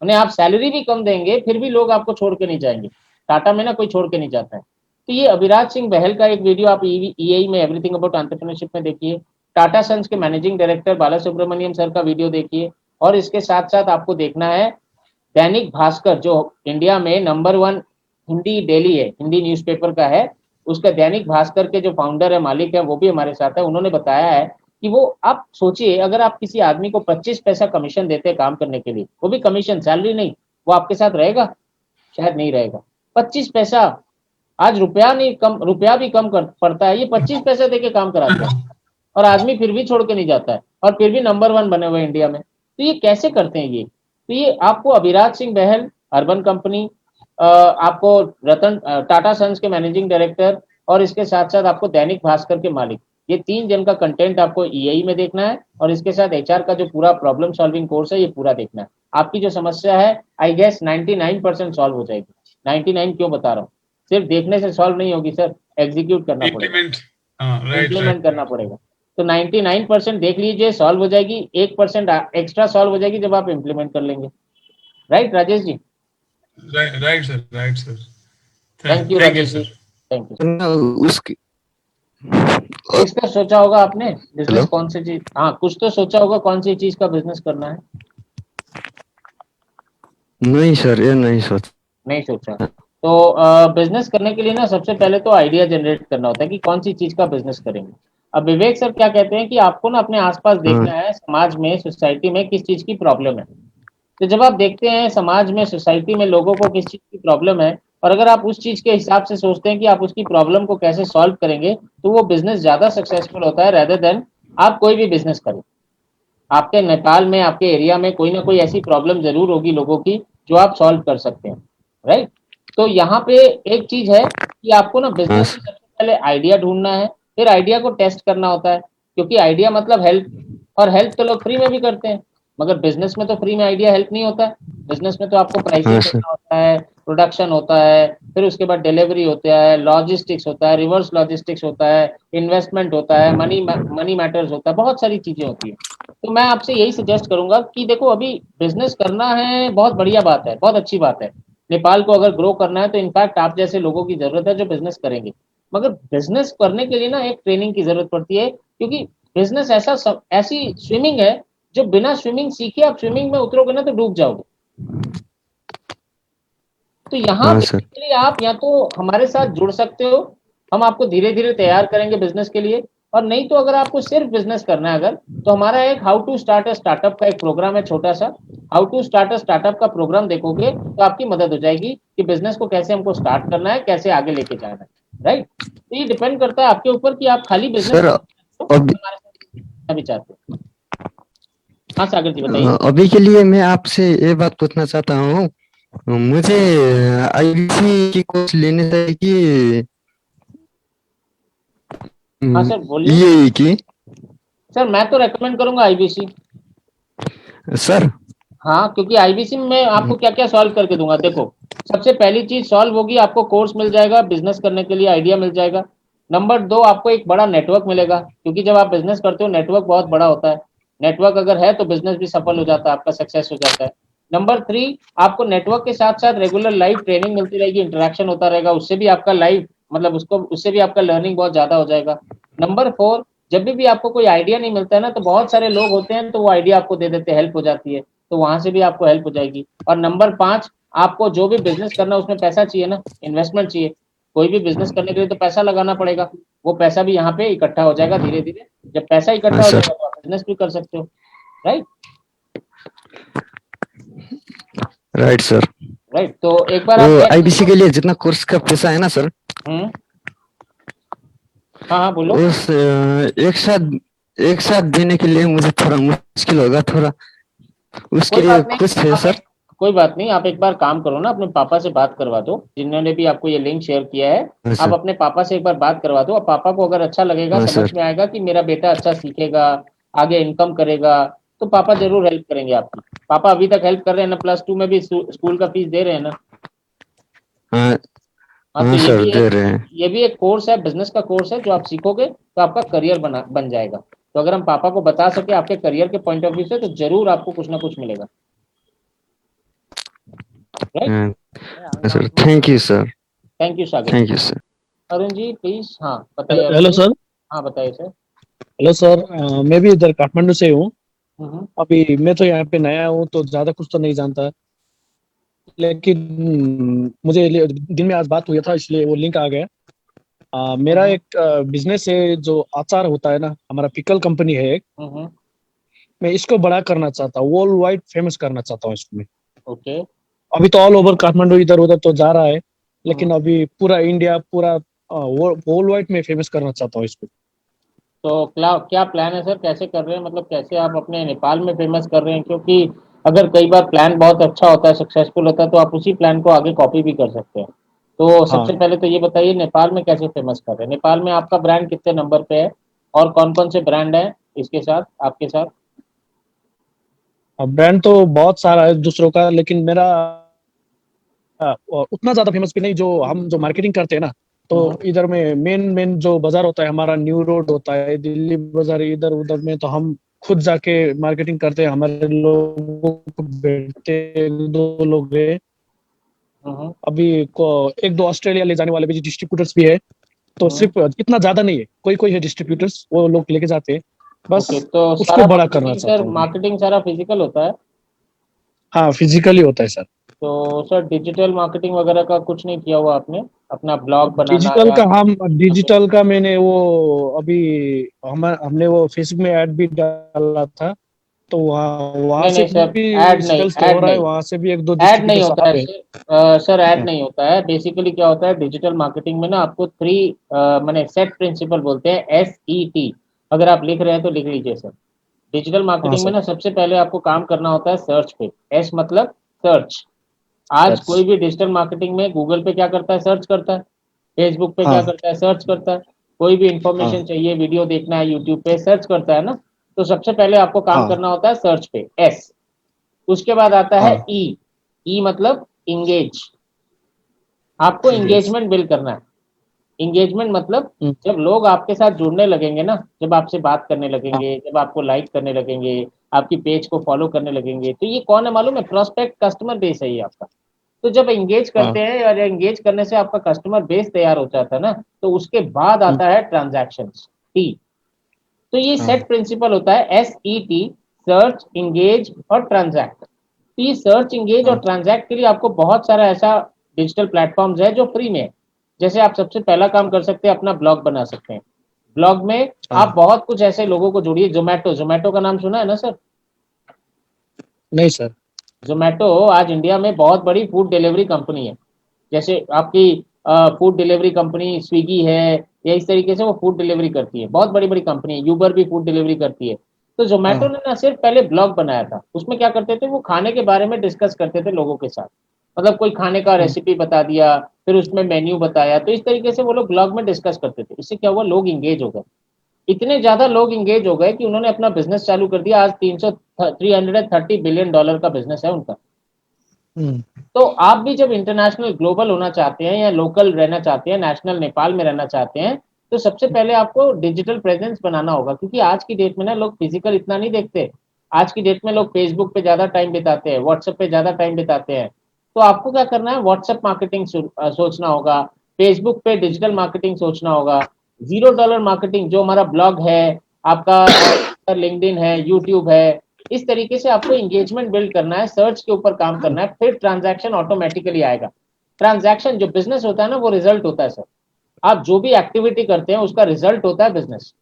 उन्हें आप सैलरी भी कम देंगे फिर भी लोग आपको छोड़ के नहीं जाएंगे। टाटा में ना कोई छोड़ के नहीं जाता है। तो ये अभिराज सिंह बहल का एक वीडियो आप EAE में एवरीथिंग अबाउट एंटरप्रेन्योरशिप में देखिए। टाटा सन्स के मैनेजिंग डायरेक्टर बाला सुब्रमण्यम सर का वीडियो देखिए। और इसके साथ साथ आपको देखना है दैनिक भास्कर, जो इंडिया में नंबर 1 हिंदी डेली है, हिंदी न्यूज़पेपर का है, उसका दैनिक भास्कर के जो फाउंडर है, मालिक है, वो भी हमारे साथ है। उन्होंने बताया है कि वो, आप सोचिए अगर आप किसी आदमी को 25 पैसा कमीशन देते हैं काम करने के लिए, वो भी कमीशन, सैलरी नहीं, वो आपके साथ रहेगा? शायद नहीं रहेगा। 25 पैसा, आज रुपया नहीं कम, रुपया भी कम पड़ता है, ये 25 पैसा देके काम कराते हैं और आदमी फिर भी छोड़ के नहीं जाता है और फिर भी नंबर 1 बने हुए इंडिया में। तो ये कैसे करते हैं ये? तो ये आपको अभिराज सिंह बहल, अर्बन कंपनी, आपको रतन टाटा सन्स के मैनेजिंग डायरेक्टर, और इसके साथ साथ आपको दैनिक भास्कर के मालिक, ये 3 जन का कंटेंट आपको ईएई में देखना है, और इसके साथ एचआर का जो पूरा प्रॉब्लम सॉल्विंग कोर्स है ये पूरा देखना है। आपकी जो समस्या है आई गेस 99% सॉल्व हो जाएगी। 99 क्यों बता रहा हूँ, सिर्फ देखने से सॉल्व नहीं होगी सर, एग्जीक्यूट करना पड़ेगा, इम्प्लीमेंट, राइट इम्प्लीमेंट करना पड़ेगा। तो 99% देख लीजिए सॉल्व हो जाएगी, 1% एक्स्ट्रा सॉल्व हो जाएगी जब आप इम्प्लीमेंट कर लेंगे। Right Rajesh ji? Right sir, right sir. Thank you Rajesh ji, thank you. उसकी कुछ तो सोचा होगा आपने बिजनेस हेलो? कौन सी चीज, हाँ कुछ तो सोचा होगा कौन सी चीज का बिजनेस करना है? नहीं सर, ये नहीं सोच। नहीं सोचा। तो बिजनेस करने के लिए ना सबसे पहले तो आइडिया जनरेट करना होता है कि कौन सी चीज का बिजनेस करेंगे। अब विवेक सर क्या कहते हैं कि आपको ना अपने आसपास देखना है समाज में, सोसाइटी में किस चीज की प्रॉब्लम है। तो जब आप देखते हैं समाज में, सोसाइटी में लोगों को किस चीज की प्रॉब्लम है, और अगर आप उस चीज के हिसाब से सोचते हैं कि आप उसकी प्रॉब्लम को कैसे सॉल्व करेंगे, तो वो बिजनेस ज्यादा सक्सेसफुल होता है रेदर देन आप कोई भी बिजनेस करें। आपके नेपाल में, आपके एरिया में कोई ना कोई ऐसी प्रॉब्लम जरूर होगी लोगों की जो आप सॉल्व कर सकते हैं। राइट? तो यहाँ पे एक चीज है कि आपको ना बिजनेस में सबसे पहले आइडिया ढूंढना है, फिर आइडिया को टेस्ट करना होता है, क्योंकि आइडिया मतलब हेल्प, और हेल्प तो लोग फ्री में भी करते हैं, मगर बिजनेस में तो फ्री में आइडिया हेल्प नहीं होता है। बिजनेस में तो आपको प्राइसिंग करना होता है, प्रोडक्शन होता है, फिर उसके बाद डिलीवरी होता है, लॉजिस्टिक्स होता है, रिवर्स लॉजिस्टिक्स होता है, इन्वेस्टमेंट होता है, मनी मैटर्स होता है, बहुत सारी चीजें होती है। तो मैं आपसे यही सजेस्ट करूंगा कि देखो अभी बिजनेस करना है, बहुत बढ़िया बात है, बहुत अच्छी बात है। नेपाल को अगर ग्रो करना है तो इनफैक्ट आप जैसे लोगों की जरूरत है जो बिजनेस करेंगे, मगर बिजनेस करने के लिए ना एक ट्रेनिंग की जरूरत पड़ती है, क्योंकि बिजनेस ऐसी स्विमिंग है जो बिना स्विमिंग सीखे आप स्विमिंग में उतरोगे ना तो डूब जाओगे। तो यहाँ के लिए आप या तो हमारे साथ जुड़ सकते हो, हम आपको धीरे धीरे तैयार करेंगे बिजनेस के लिए, और नहीं तो अगर आपको सिर्फ बिजनेस करना है अगर, तो हमारा एक how to start a startup का एक प्रोग्राम है छोटा सा। How to start a startup का प्रोग्राम देखोगे तो आपकी मदद हो जाएगी कि बिजनेस को कैसे हमको स्टार्ट करना है, कैसे आगे लेके जाना है। राइट? तो ये डिपेंड करता है आपके ऊपर कि आप खाली बिजनेस हमारे साथ भी चाहते हो। हाँ सागर जी बताइए। अभी के लिए मैं आपसे ये बात पूछना चाहता हूँ, मुझे आईबीसी की कोर्स लेने चाहिए कि हाँ सर बोलिए। ये की सर मैं तो रेकमेंड करूंगा आईबीसी। सर? हाँ, क्योंकि आईबीसी में आपको क्या क्या सॉल्व करके दूंगा। देखो सबसे पहली चीज सॉल्व होगी, आपको कोर्स मिल जाएगा, बिजनेस करने के लिए आइडिया मिल जाएगा। नंबर 2, आपको एक बड़ा नेटवर्क मिलेगा, क्योंकि जब आप बिजनेस करते हो नेटवर्क बहुत बड़ा होता है। नेटवर्क अगर है तो बिजनेस भी सफल हो जाता है, आपका सक्सेस हो जाता है। नंबर 3, आपको नेटवर्क के साथ साथ रेगुलर लाइव ट्रेनिंग मिलती रहेगी, इंटरेक्शन होता रहेगा, उससे भी आपका लाइव मतलब उससे भी आपका लर्निंग बहुत ज्यादा हो जाएगा। नंबर 4, जब भी आपको कोई आइडिया नहीं मिलता है ना, तो बहुत सारे लोग होते हैं तो वो आइडिया आपको दे देते हैं, हेल्प हो जाती है, तो वहां से भी आपको हेल्प हो जाएगी। और नंबर 5, आपको जो भी बिजनेस करना है उसमें पैसा चाहिए ना, इन्वेस्टमेंट चाहिए। कोई भी बिजनेस करने के लिए तो पैसा लगाना पड़ेगा, वो पैसा भी यहाँ पे इकट्ठा हो जाएगा धीरे धीरे। जब पैसा हाँ इकट्ठा हो सर। जाएगा तो आप बिजनेस भी कर सकते हो। राइट? Right sir. राइट, तो एक बार वो आप आईबीसी के लिए जितना कोर्स का पैसा है ना सर, हम्म, हाँ हाँ बोलो। उस एक साथ देने के लिए मुझे थोड़ा मुश्किल होगा थोड़ा, उसके कोई लिए बात नहीं, कुछ है सर? कोई बात नहीं, आप एक बार काम करो ना, अपने पापा से बात करवा दो, जिन्होंने भी आपको ये लिंक शेयर किया है। हाँ आप सर। अपने पापा से एक बार बात करवा दो, और पापा को अगर अच्छा लगेगा, हाँ समझ सर। में आएगा कि मेरा बेटा अच्छा सीखेगा, आगे इनकम करेगा, तो पापा जरूर हेल्प करेंगे आपकी। पापा अभी तक हेल्प कर रहे हैं ना, +2 में भी स्कूल का फीस दे रहे हैं ना। हाँ। हाँ, तो हाँ सर, दे रहे हैं। ये भी एक कोर्स है, बिजनेस का कोर्स है, जो आप सीखोगे तो आपका करियर बन जाएगा। तो अगर हम पापा को बता सके आपके करियर के पॉइंट ऑफ व्यू से, तो जरूर आपको कुछ ना कुछ मिलेगा। राइट? हाँ sir, thank you sir. Thank you Sagar thank ji. You sir. Arun ji please, हाँ बताइए अरुण हेलो जी। सर। हाँ बताइए सर। हेलो सर, मैं भी इधर काठमांडू से हूँ। हम्म, अभी मैं तो यहाँ पे नया हूँ तो ज्यादा कुछ तो नहीं जानता, लेकिन मुझे दिन में आज बात हुआ था इसलिए वो लिंक आ गया। मेरा हम्म, एक बिजनेस है जो अचार होता है ना, हमारा पिकल कंपनी है एक। हम्म, मैं इसको बड़ा करना चाहता हूँ, वर्ल्ड वाइड फेमस करना चाहता हूँ इसको मैं। ओके। अभी तो ऑल ओवर काठमांडू इधर उधर तो जा रहा है, हम्म, लेकिन अभी पूरा इंडिया, पूरा वर्ल्ड वाइड में फेमस करना चाहता हूँ इसको। तो क्या क्या प्लान है सर, कैसे कर रहे हैं, मतलब कैसे आप अपने नेपाल में फेमस कर रहे हैं, क्योंकि अगर कई बार प्लान बहुत अच्छा होता है, सक्सेसफुल होता है, तो आप उसी प्लान को आगे कॉपी भी कर सकते हैं। तो हाँ। सबसे पहले तो ये बताइए नेपाल में कैसे फेमस कर रहे हैं? नेपाल में आपका ब्रांड कितने नंबर पे है और कौन कौन से ब्रांड है इसके साथ, आपके साथ? अब ब्रांड तो बहुत सारा है दूसरों का, लेकिन मेरा उतना ज्यादा फेमस भी नहीं। जो हम जो मार्केटिंग करते हैं ना, तो इधर में मेन मेन जो बाजार होता है हमारा, न्यू रोड होता है, दिल्ली बाजार, इधर उधर में तो हम खुद जाके मार्केटिंग करते हैं। हमारे लोगों को भेजते हैं, 2 लोग गए हम्म, अभी को, 1-2 ऑस्ट्रेलिया ले जाने वाले भी डिस्ट्रीब्यूटर्स भी है। तो सिर्फ इतना ज्यादा नहीं है, कोई कोई है डिस्ट्रीब्यूटर्स, वो लोग लेके जाते हैं। बस ओके, तो उसको सारा बड़ा करना मार्केटिंग चाहता सर, हूँ मैं। मार्केटिंग सारा फिजिकल होता है? हाँ, फिजिकली होता है सर। तो सर डिजिटल मार्केटिंग वगैरह का कुछ नहीं किया हुआ आपने? अपना ब्लॉग बनाना डिजिटल या का हम डिजिटल का मैंने वो अभी हमने वो फेसबुक में ऐड भी डाला था, तो वहाँ वहाँ नहीं से नहीं सर, भी ऐड नहीं, सेल्स तो हो ऐड रहा है, नहीं, वहाँ से भी 1-2 ऐड नहीं डिस्ट्रीब्यूटर्स होता आ है गए। सर। सर ऐड हाँ। नहीं होता है। बेसिकली क्या होता है डिजिटल मार्केटिंग में ना, आपको थ्री मैंने सेट प्रिंसिपल बोलते हैं, SET। अगर आप लिख रहे हैं तो लिख लीजिए सर। डिजिटल हाँ मार्केटिंग में सर। ना सबसे पहले आपको काम करना होता है सर्च पे। S मतलब सर्च। आज सर्च। कोई भी डिजिटल मार्केटिंग में गूगल पे क्या करता है? सर्च करता है। फेसबुक पे क्या हाँ। करता है? सर्च करता है। कोई भी हाँ। इंफॉर्मेशन चाहिए, वीडियो देखना है, यूट्यूब पे सर्च करता है ना। तो सबसे पहले आपको काम हाँ। करना होता है सर्च पे, S। उसके बाद आता है हाँ। E मतलब इंगेज। आपको इंगेज। इंगेजमेंट बिल्ड करना है। इंगेजमेंट मतलब हम्म। जब लोग आपके साथ जुड़ने लगेंगे ना, जब आपसे बात करने हाँ। लगेंगे, जब आपको लाइक करने लगेंगे, आपकी पेज को फॉलो करने लगेंगे, तो ये कौन है मालूम है? प्रोस्पेक्ट कस्टमर बेस है ये आपका। तो जब एंगेज हाँ। करते हैं और एंगेज करने से आपका कस्टमर बेस तैयार हो जाता है ना, तो उसके बाद हम्म। आता है ट्रांजैक्शन, T। तो ये हाँ। सेट प्रिंसिपल होता है, SET। सर्च, इंगेज और ट्रांजैक्ट। तो ये सर्च, इंगेज और हाँ। ट्रांजैक्ट के लिए आपको बहुत सारा ऐसा डिजिटल प्लेटफॉर्म्स है जो फ्री में है। जैसे आप सबसे पहला काम कर सकते हैं, अपना ब्लॉग बना सकते हैं। ब्लॉग में आप हाँ। बहुत कुछ ऐसे लोगों को जोड़िए। जोमेटो, जोमेटो का नाम सुना है ना सर? नहीं सर। जोमेटो आज इंडिया में बहुत बड़ी फूड डिलीवरी कंपनी है। जैसे आपकी फूड डिलीवरी कंपनी स्विगी है, या इस तरीके से वो फूड डिलीवरी करती है। बहुत बड़ी बड़ी कंपनी है। यूबर भी फूड डिलीवरी करती है। तो जोमेटो हाँ। ने ना सिर्फ पहले ब्लॉग बनाया था। उसमें क्या करते थे? वो खाने के बारे में डिस्कस करते थे लोगों के साथ। मतलब कोई खाने का हम्म। रेसिपी बता दिया, फिर उसमें मेन्यू बताया। तो इस तरीके से वो लोग ब्लॉग में डिस्कस करते थे। इससे क्या हुआ? लोग इंगेज हो गए। इतने ज्यादा लोग इंगेज हो गए कि उन्होंने अपना बिजनेस चालू कर दिया। आज 330 बिलियन डॉलर का बिजनेस है उनका। हम्म। तो आप भी जब इंटरनेशनल ग्लोबल होना चाहते हैं या लोकल रहना चाहते हैं, नेशनल नेपाल में रहना चाहते हैं, तो सबसे पहले आपको डिजिटल प्रेजेंस बनाना होगा। क्योंकि आज की डेट में ना लोग फिजिकल इतना नहीं देखते। आज की डेट में लोग फेसबुक पे ज्यादा टाइम बिताते हैं, व्हाट्सएप पे ज्यादा टाइम बिताते हैं। तो आपको क्या करना है? व्हाट्सएप मार्केटिंग सोचना होगा। फेसबुक पे डिजिटल मार्केटिंग सोचना होगा। $0 मार्केटिंग, जो हमारा ब्लॉग है, आपका लिंक्डइन है, यूट्यूब है, इस तरीके से आपको इंगेजमेंट बिल्ड करना है। सर्च के ऊपर काम करना है, फिर ट्रांजैक्शन ऑटोमेटिकली आएगा। ट्रांजैक्शन, जो बिजनेस होता है ना, वो रिजल्ट होता है सर। आप जो भी एक्टिविटी करते हैं उसका रिजल्ट होता है बिजनेस।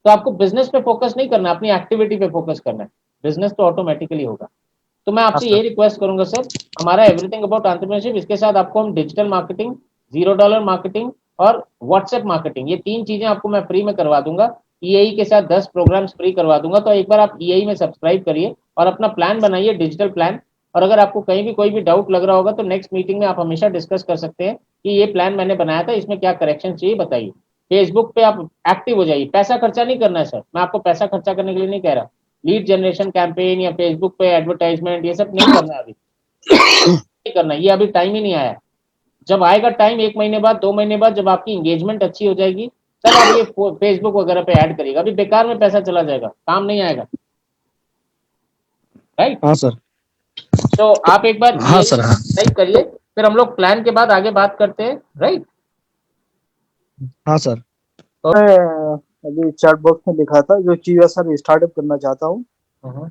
तो आपको बिजनेस पे फोकस नहीं करना, अपनी एक्टिविटी पे फोकस करना है। बिजनेस तो ऑटोमेटिकली होगा। तो मैं हाँ आपसे सर। ये रिक्वेस्ट करूंगा सर, हमारा एवरीथिंग अबाउट एंटरप्रेन्योरशिप, इसके साथ आपको हम डिजिटल मार्केटिंग, $0 मार्केटिंग और व्हाट्सएप मार्केटिंग, ये 3 चीजें आपको मैं फ्री में करवा दूंगा। EAE के साथ 10 प्रोग्राम्स फ्री करवा दूंगा। तो एक बार आप EAE में सब्सक्राइब करिए और अपना प्लान बनाइए, डिजिटल प्लान। और अगर आपको कहीं भी कोई भी डाउट लग रहा होगा तो नेक्स्ट मीटिंग में आप हमेशा डिस्कस कर सकते हैं कि ये प्लान मैंने बनाया था, इसमें क्या करेक्शन चाहिए बताइए। फेसबुक पे आप एक्टिव हो जाइए। पैसा खर्चा नहीं करना है सर, मैं आपको पैसा खर्चा करने के लिए नहीं कह रहा। लीड जनरेशन कैंपेन या फेसबुक पे एडवर्टाइजमेंट, ये सब नहीं करना अभी। नहीं करना, ये अभी टाइम ही नहीं आया। जब आएगा टाइम, 1 महीने बाद, 2 महीने बाद, जब आपकी एंगेजमेंट अच्छी हो जाएगी, तब आप ये फेसबुक वगैरह पे ऐड करिएगा। अभी बेकार में पैसा चला जाएगा, काम नहीं आएगा। राइट? हाँ सर। तो आप एक बार हाँ ये सर। हाँ। सब्सक्राइब करिए, फिर हम लोग प्लान के बाद आगे बात करते हैं। राइट? हाँ सर। मैं अभी चैट बॉक्स में लिखा था जो चीज़ सर स्टार्टअप करना चाहता हूँ।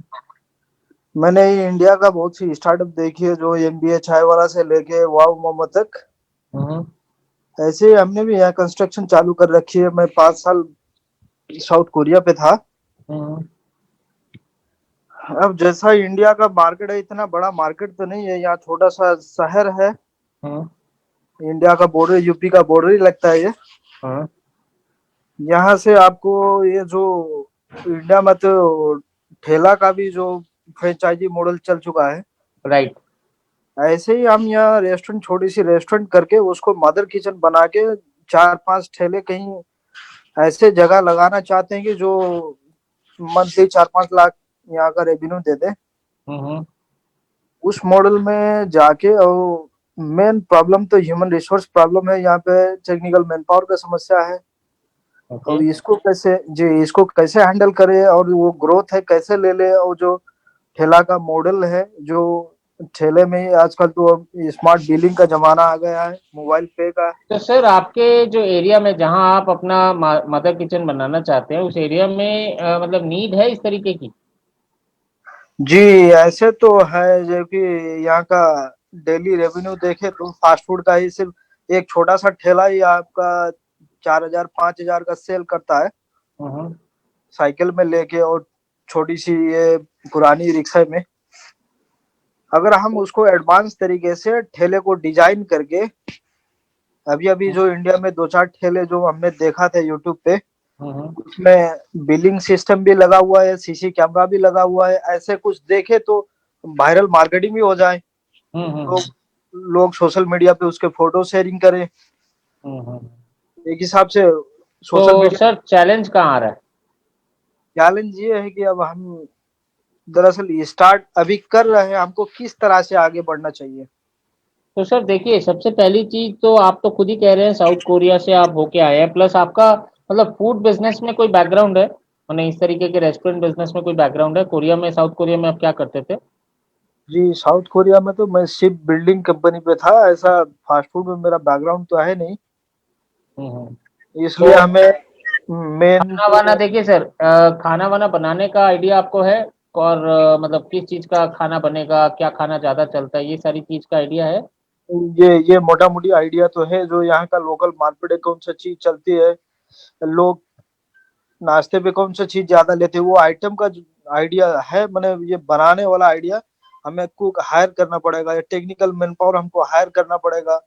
मैंने इंडिया का बहुत सी स्टार्टअप देखी है, जो MBA चाय वाला से लेके वाव मोमो तक। ऐसे हमने भी यहाँ कंस्ट्रक्शन चालू कर रखी है। मैं 5 साल साउथ कोरिया पे था। अब जैसा इंडिया का मार्केट है, इतना बड़ा मार्केट तो नहीं है, यहाँ छोटा सा शहर है। इंडिया का बॉर्डर, यूपी का बॉर्डर ही लगता है ये। यहाँ से आपको ये जो इंडिया में तो ठेला का भी जो फ्रेंचाइजी मॉडल चल चुका है, राइट। ऐसे ही हम यहाँ रेस्टोरेंट, छोटी सी रेस्टोरेंट करके उसको मदर किचन बना के 4-5 ठेले कहीं ऐसे जगह लगाना चाहते हैं कि जो मंथली 4-5 लाख यहाँ का रेवेन्यू दे दे। हम्म। उस मॉडल में जाके, और मेन प्रॉब्लम तो ह्यूमन रिसोर्स प्रॉब्लम है यहाँ पे, टेक्निकल मैन पावर का समस्या है। ओके। और इसको कैसे हैंडल करे, और वो ग्रोथ है कैसे ले ले, और जो ठेला का मॉडल है, जो ठेले में आजकल तो स्मार्ट बिलिंग का जमाना आ गया है, मोबाइल पे का। तो सर आपके जो एरिया में जहां आप अपना मदर किचन बनाना चाहते हैं उस एरिया में मतलब नीड है इस तरीके की? जी, ऐसे तो है जो कि यहाँ का डेली रेवेन्यू देखे तो फास्ट फूड का ही सिर्फ एक छोटा सा ठेला ही आपका 4,000-5,000 का सेल करता है, हम्म। साइकिल में लेके और छोटी सी ये पुरानी रिक्शा में। अगर हम उसको एडवांस तरीके से ठेले को डिजाइन करके, अभी अभी जो इंडिया में 2-4 ठेले जो हमने देखा था यूट्यूब पे, हम्म। उसमें बिलिंग सिस्टम भी लगा हुआ है, सीसी कैमरा भी लगा हुआ है, ऐसे कुछ देखे तो वायरल मार्केटिंग भी हो जाए, हम्म। लोग सोशल मीडिया पे उसके फोटो शेयरिंग करें। हम्म। एक हिसाब से सोशल तो मीडिया। सर चैलेंज कहाँ आ रहा है? चैलेंज ये है कि अब हम दरअसल स्टार्ट अभी कर रहे हैं, हमको किस तरह से आगे बढ़ना चाहिए। तो सर देखिए, सबसे पहली चीज तो आप तो खुद ही कह रहे हैं साउथ कोरिया से आप होके आए हैं, प्लस आपका मतलब फूड बिजनेस में कोई बैकग्राउंड है, मैंने इस तरीके के रेस्टोरेंट बिजनेस में कोई बैकग्राउंड है? कोरिया में, साउथ कोरिया में आप क्या करते थे? जी, साउथ कोरिया में तो मैं शिप बिल्डिंग कंपनी पे था, ऐसा फास्ट फूड में मेरा बैकग्राउंड तो है नहीं, इसलिए तो हमें मेन खाना वाना, तो देखिए सर, खाना वाना बनाने का आइडिया आपको है? और मतलब किस चीज का खाना बनेगा, क्या खाना ज्यादा चलता है, ये सारी चीज का आइडिया है? ये मोटा मोटी आइडिया तो है, जो यहाँ का लोकल मार्केट है, कौन सा चीज चलती है, लोग नाश्ते पे कौन सा चीज ज्यादा लेते हैं, वो आइटम का आइडिया है। मैंने ये बनाने वाला आइडिया, हमें कुक हायर करना पड़ेगा या टेक्निकल मैन पावर हमको हायर करना पड़ेगा,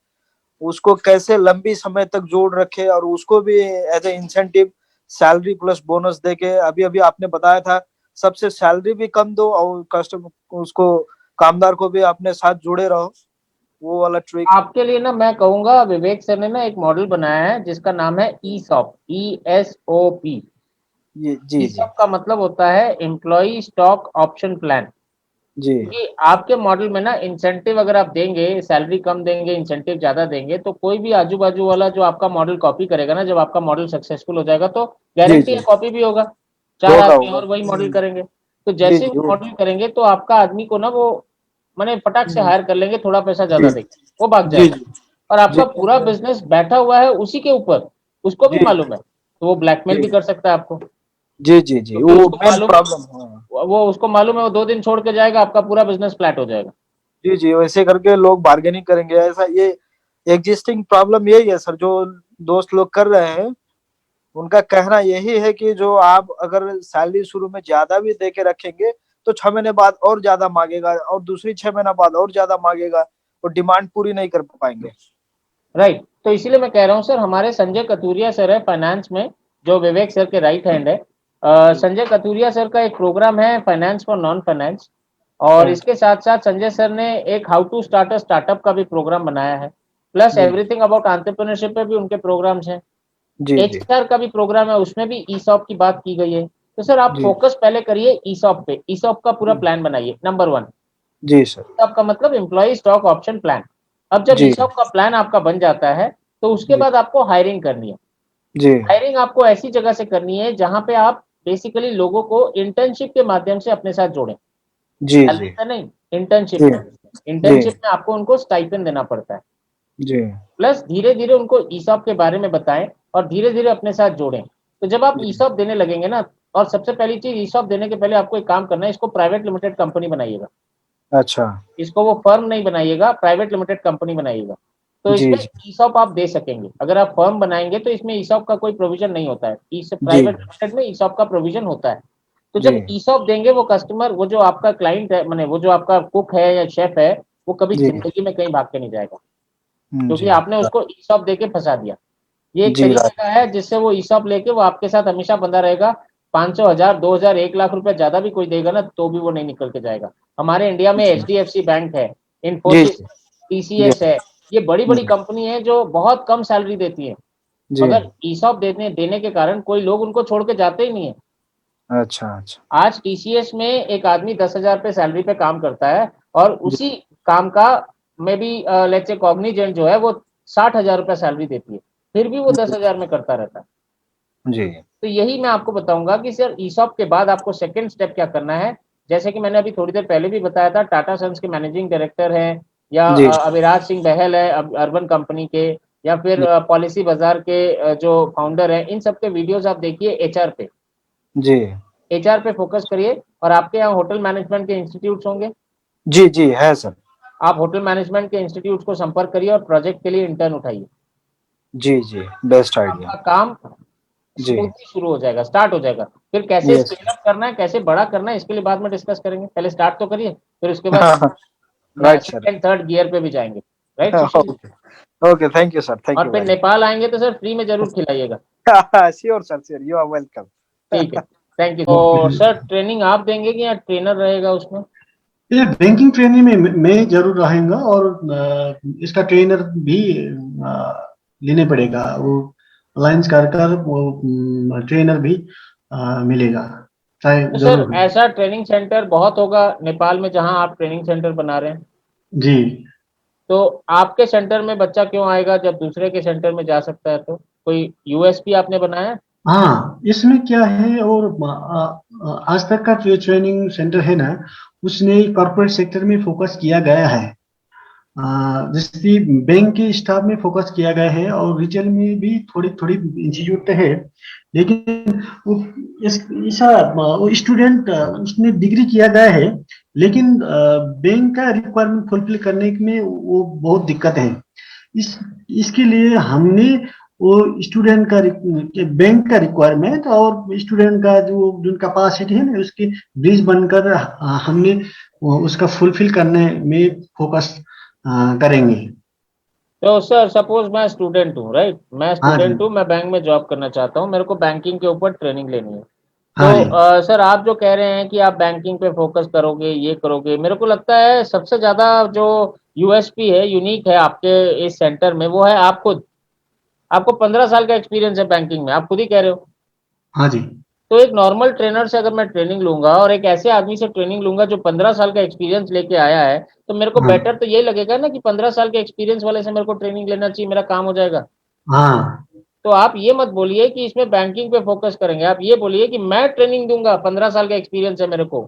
उसको कैसे लंबी समय तक जोड़ रखे, और उसको भी as a incentive salary plus bonus देके। अभी अभी आपने बताया था सबसे सैलरी भी कम दो और कस्टमर उसको, कामदार को भी अपने साथ जुड़े रहो, वो वाला ट्रिक। आपके लिए ना मैं कहूंगा, विवेक सर ने ना एक मॉडल बनाया है जिसका नाम है ईसॉप, ESOP। ये जी जी ईसॉप का मतलब होता है एम्प्लॉय स्टॉक ऑप्शन प्लान। जी कि आपके मॉडल में ना इंसेंटिव अगर आप देंगे, सैलरी कम देंगे, इंसेंटिव ज्यादा देंगे, तो कोई भी आजू बाजू वाला जो आपका मॉडल कॉपी करेगा ना, जब आपका मॉडल सक्सेसफुल हो जाएगा तो जी गारंटी जी है कॉपी भी होगा, चार होगा आदमी होगा। और वही मॉडल करेंगे। तो जी जैसे जी ही वो मॉडल करेंगे तो आपका आदमी को ना वो मैंने फटाक से हायर कर लेंगे, थोड़ा पैसा जी ज्यादा देंगे, वो भाग जी जाएगा। और जी आपका पूरा बिजनेस बैठा हुआ है उसी के ऊपर, उसको भी जी मालूम है, तो वो ब्लैकमेल जी भी कर सकता है आपको, जी जी जी, क्योंकि वो उसको मेन मालूम, प्रॉब्लम। हाँ वो उसको मालूम है वो 2 दिन छोड़ के जाएगा, आपका पूरा बिजनेस फ्लैट हो जाएगा। जी जी, वैसे करके लोग बार्गेनिंग करेंगे, ऐसा ये एग्जिस्टिंग प्रॉब्लम यही है सर, जो दोस्त लोग कर रहे हैं उनका कहना यही है कि जो आप अगर सैलरी शुरू में ज्यादा भी दे के रखेंगे तो 6 महीने बाद और ज्यादा मांगेगा, और दूसरी 6 महीना बाद और ज्यादा मांगेगा, और डिमांड पूरी नहीं कर पाएंगे। राइट। तो इसीलिए मैं कह रहा हूँ सर, हमारे संजय कतुरिया सर है फाइनेंस में, जो विवेक सर के राइट हैंड है। संजय कतुरिया सर का एक प्रोग्राम है फाइनेंस फॉर नॉन फाइनेंस, और इसके साथ साथ संजय सर ने एक how to start a startup का भी प्रोग्राम बनाया है, प्लस जी एवरीथिंग अबाउट एंटरप्रेन्योरशिप पे भी उनके प्रोग्राम्स हैं। जी जी HR का भी प्रोग्राम है, उसमें भी ईसॉप की बात की गई है। तो सर आप जी फोकस पहले करिए ईसॉप पे, ईसॉप का पूरा प्लान बनाइए, नंबर 1। जी सर। आपका मतलब एम्प्लॉय स्टॉक ऑप्शन प्लान। अब जब जी ईसॉप का प्लान आपका बन जाता है तो उसके जी बाद आपको हायरिंग करनी है। जी हायरिंग आपको ऐसी जगह से करनी है जहां पे आप बेसिकली लोगों को इंटर्नशिप के माध्यम से अपने साथ जोड़ें, जी सैलरी जी से नहीं, इंटर्नशिप जी में। जी इंटर्नशिप में आपको उनको स्टाइपेंड देना पड़ता है, जी प्लस धीरे धीरे उनको ईसॉप के बारे में बताएं और धीरे धीरे अपने साथ जोड़ें। तो जब आप जी। ईसॉप देने लगेंगे ना, और सबसे पहली चीज ईसॉप देने के पहले आपको एक काम करना है, इसको प्राइवेट लिमिटेड कंपनी बनाइएगा, अच्छा। इसको वो फर्म नहीं बनाइएगा, प्राइवेट लिमिटेड कंपनी बनाइएगा। तो जी इसमें जी ईसॉप आप दे सकेंगे। अगर आप फर्म बनाएंगे तो इसमें ईसॉप का कोई प्रोविजन नहीं होता है, इस जी प्राइवेट लिमिटेड में ईसॉप का प्रोविजन होता है। तो जी जब ईसॉप देंगे, वो कस्टमर, वो जो आपका क्लाइंट है, माने वो जो आपका कुक है या शेफ है, वो कभी जी जिंदगी में कहीं भाग के नहीं जाएगा, क्योंकि जी आपने उसको ईसॉप दे के फंसा दिया। ये एक जी तरीके राइट। का है जिससे वो ईसॉप लेके वो आपके साथ हमेशा बंधा रहेगा। 500, 1000, 2000, 1 लाख रुपए ज्यादा भी कोई देगा ना तो भी वो नहीं निकल के जाएगा। हमारे इंडिया में HDFC बैंक है, जी इन्फोसिस, जी TCS है, ये बड़ी बड़ी जी कंपनी है जो बहुत कम सैलरी देती है, जी। मगर ESOP देने देने के कारण कोई लोग उनको छोड़ के जाते ही नहीं है। अच्छा अच्छा। आज TCS में एक आदमी 10,000 पे सैलरी पे काम करता है और जी उसी काम का may be let's say Cognizant जो है वो 60,000 रुपया सैलरी देती है, फिर भी वो 10,000 में करता रहता है। जी तो यही मैं आपको बताऊंगा कि सर ESOP के बाद आपको सेकंड स्टेप क्या करना है। जैसे कि मैंने अभी थोड़ी देर पहले भी बताया था, टाटा सन्स के मैनेजिंग डायरेक्टर हैं, या जी अविराज सिंह बहल है अर्बन कंपनी के, या फिर पॉलिसी बाजार के जो फाउंडर है, इन सब के वीडियोस आप देखिए HR पे। जी HR पे फोकस करिए। और आपके यहाँ होटल मैनेजमेंट के इंस्टीट्यूट्स होंगे, जी जी है सर। आप होटल मैनेजमेंट के इंस्टीट्यूट को संपर्क करिए और प्रोजेक्ट के लिए इंटर्न उठाइए। जी जी बेस्ट आइडिया। आपका काम जी स्मूथली शुरू हो जाएगा, स्टार्ट हो जाएगा। फिर कैसे यस। स्केल अप करना है, कैसे बड़ा करना है, इसके लिए बाद में डिस्कस करेंगे। पहले स्टार्ट तो करिए, फिर उसके बाद right sir. Second third gear पे भी जाएंगे। Right Sushil ji? Okay okay, thank you sir, thank और यू फिर वेरी नेपाल आएंगे तो सर फ्री में जरूर खिलाइएगा। Much. Sure sir, sure, you are welcome. ठीक है, थैंक यू। तो सर ट्रेनिंग आप देंगे कि या ट्रेनर रहेगा उसमें? ये बैंकिंग ट्रेनिंग में मैं जरूर रहूंगा, और इसका ट्रेनर भी लेने पड़ेगा। वो अलायंस कर वो ट्रेनर भी मिलेगा, चाहे तो सर जरूर। ऐसा ट्रेनिंग सेंटर बहुत होगा नेपाल में जहां आप ट्रेनिंग सेंटर बना रहे हैं, जी तो आपके सेंटर में बच्चा क्यों आएगा जब दूसरे के सेंटर में जा सकता है? तो कोई USP आपने बनाया है? हाँ, इसमें क्या है, और आज तक का जो ट्रेनिंग सेंटर है ना, उसने कॉर्पोरेट सेक्टर में फोकस किया गया है। जैसे बैंक के स्टाफ में फोकस किया गया है, और रिटेल में भी थोड़ी थोड़ी इंस्टीट्यूट है। लेकिन वो ऐसा वो स्टूडेंट उसने डिग्री किया गया है, लेकिन बैंक का रिक्वायरमेंट फुलफिल करने में वो बहुत दिक्कत है। इस इसके लिए हमने वो स्टूडेंट का बैंक का रिक्वायरमेंट और स्टूडेंट का जो कैपेसिटी है ना, उसकी ब्रिज बनकर हमने उसका फुलफिल करने में फोकस करेंगे। तो सर सपोज मैं स्टूडेंट हूँ, राइट, मैं हाँ जी। स्टूडेंट हूँ, मैं बैंक में जॉब करना चाहता हूँ, मेरे को बैंकिंग के ऊपर ट्रेनिंग लेनी है। हाँ तो जी। सर आप जो कह रहे हैं कि आप बैंकिंग पे फोकस करोगे, ये करोगे, मेरे को लगता है सबसे ज्यादा जो USP है, यूनिक है आपके इस सेंटर में, वो है आप खुद। आपको 15 साल का एक्सपीरियंस है बैंकिंग में, आप खुद ही कह रहे हो। हाँ जी। तो एक नॉर्मल ट्रेनर से अगर मैं ट्रेनिंग लूंगा और एक ऐसे आदमी से ट्रेनिंग लूंगा जो 15 साल का एक्सपीरियंस लेके आया है, तो मेरे को हाँ बेटर तो यही लगेगा ना कि 15 साल के एक्सपीरियंस वाले से मेरे को ट्रेनिंग लेना चाहिए, मेरा काम हो जाएगा। हाँ तो आप ये मत बोलिए कि इसमें बैंकिंग पे फोकस करेंगे, आप ये बोलिए कि मैं ट्रेनिंग दूंगा, 15 साल का एक्सपीरियंस है मेरे को।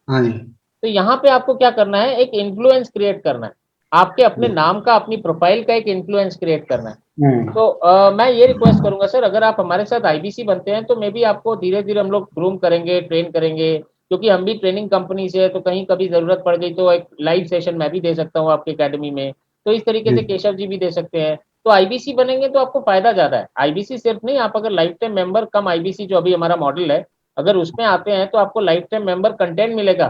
हाँ जी। तो यहाँ पे आपको क्या करना है, एक इन्फ्लुएंस क्रिएट करना है, आपके अपने नाम का, अपनी प्रोफाइल का एक इन्फ्लुएंस क्रिएट करना है। तो मैं ये रिक्वेस्ट करूंगा सर, अगर आप हमारे साथ IBC बनते हैं तो मे बी आपको धीरे धीरे हम लोग ग्रूम करेंगे, ट्रेन करेंगे, क्योंकि हम भी ट्रेनिंग कंपनी से है, तो कहीं कभी जरूरत पड़ गई तो एक लाइव सेशन मैं भी दे सकता हूँ आपकी एकेडमी में। तो इस तरीके से जी केशव जी भी दे सकते हैं। तो IBC बनेंगे तो आपको फायदा ज्यादा है। IBC सिर्फ नहीं, आप अगर लाइफ टाइम मेंबर कम IBC जो अभी हमारा मॉडल है, अगर उसमें आते हैं तो आपको लाइफ टाइम मेंबर कंटेंट मिलेगा।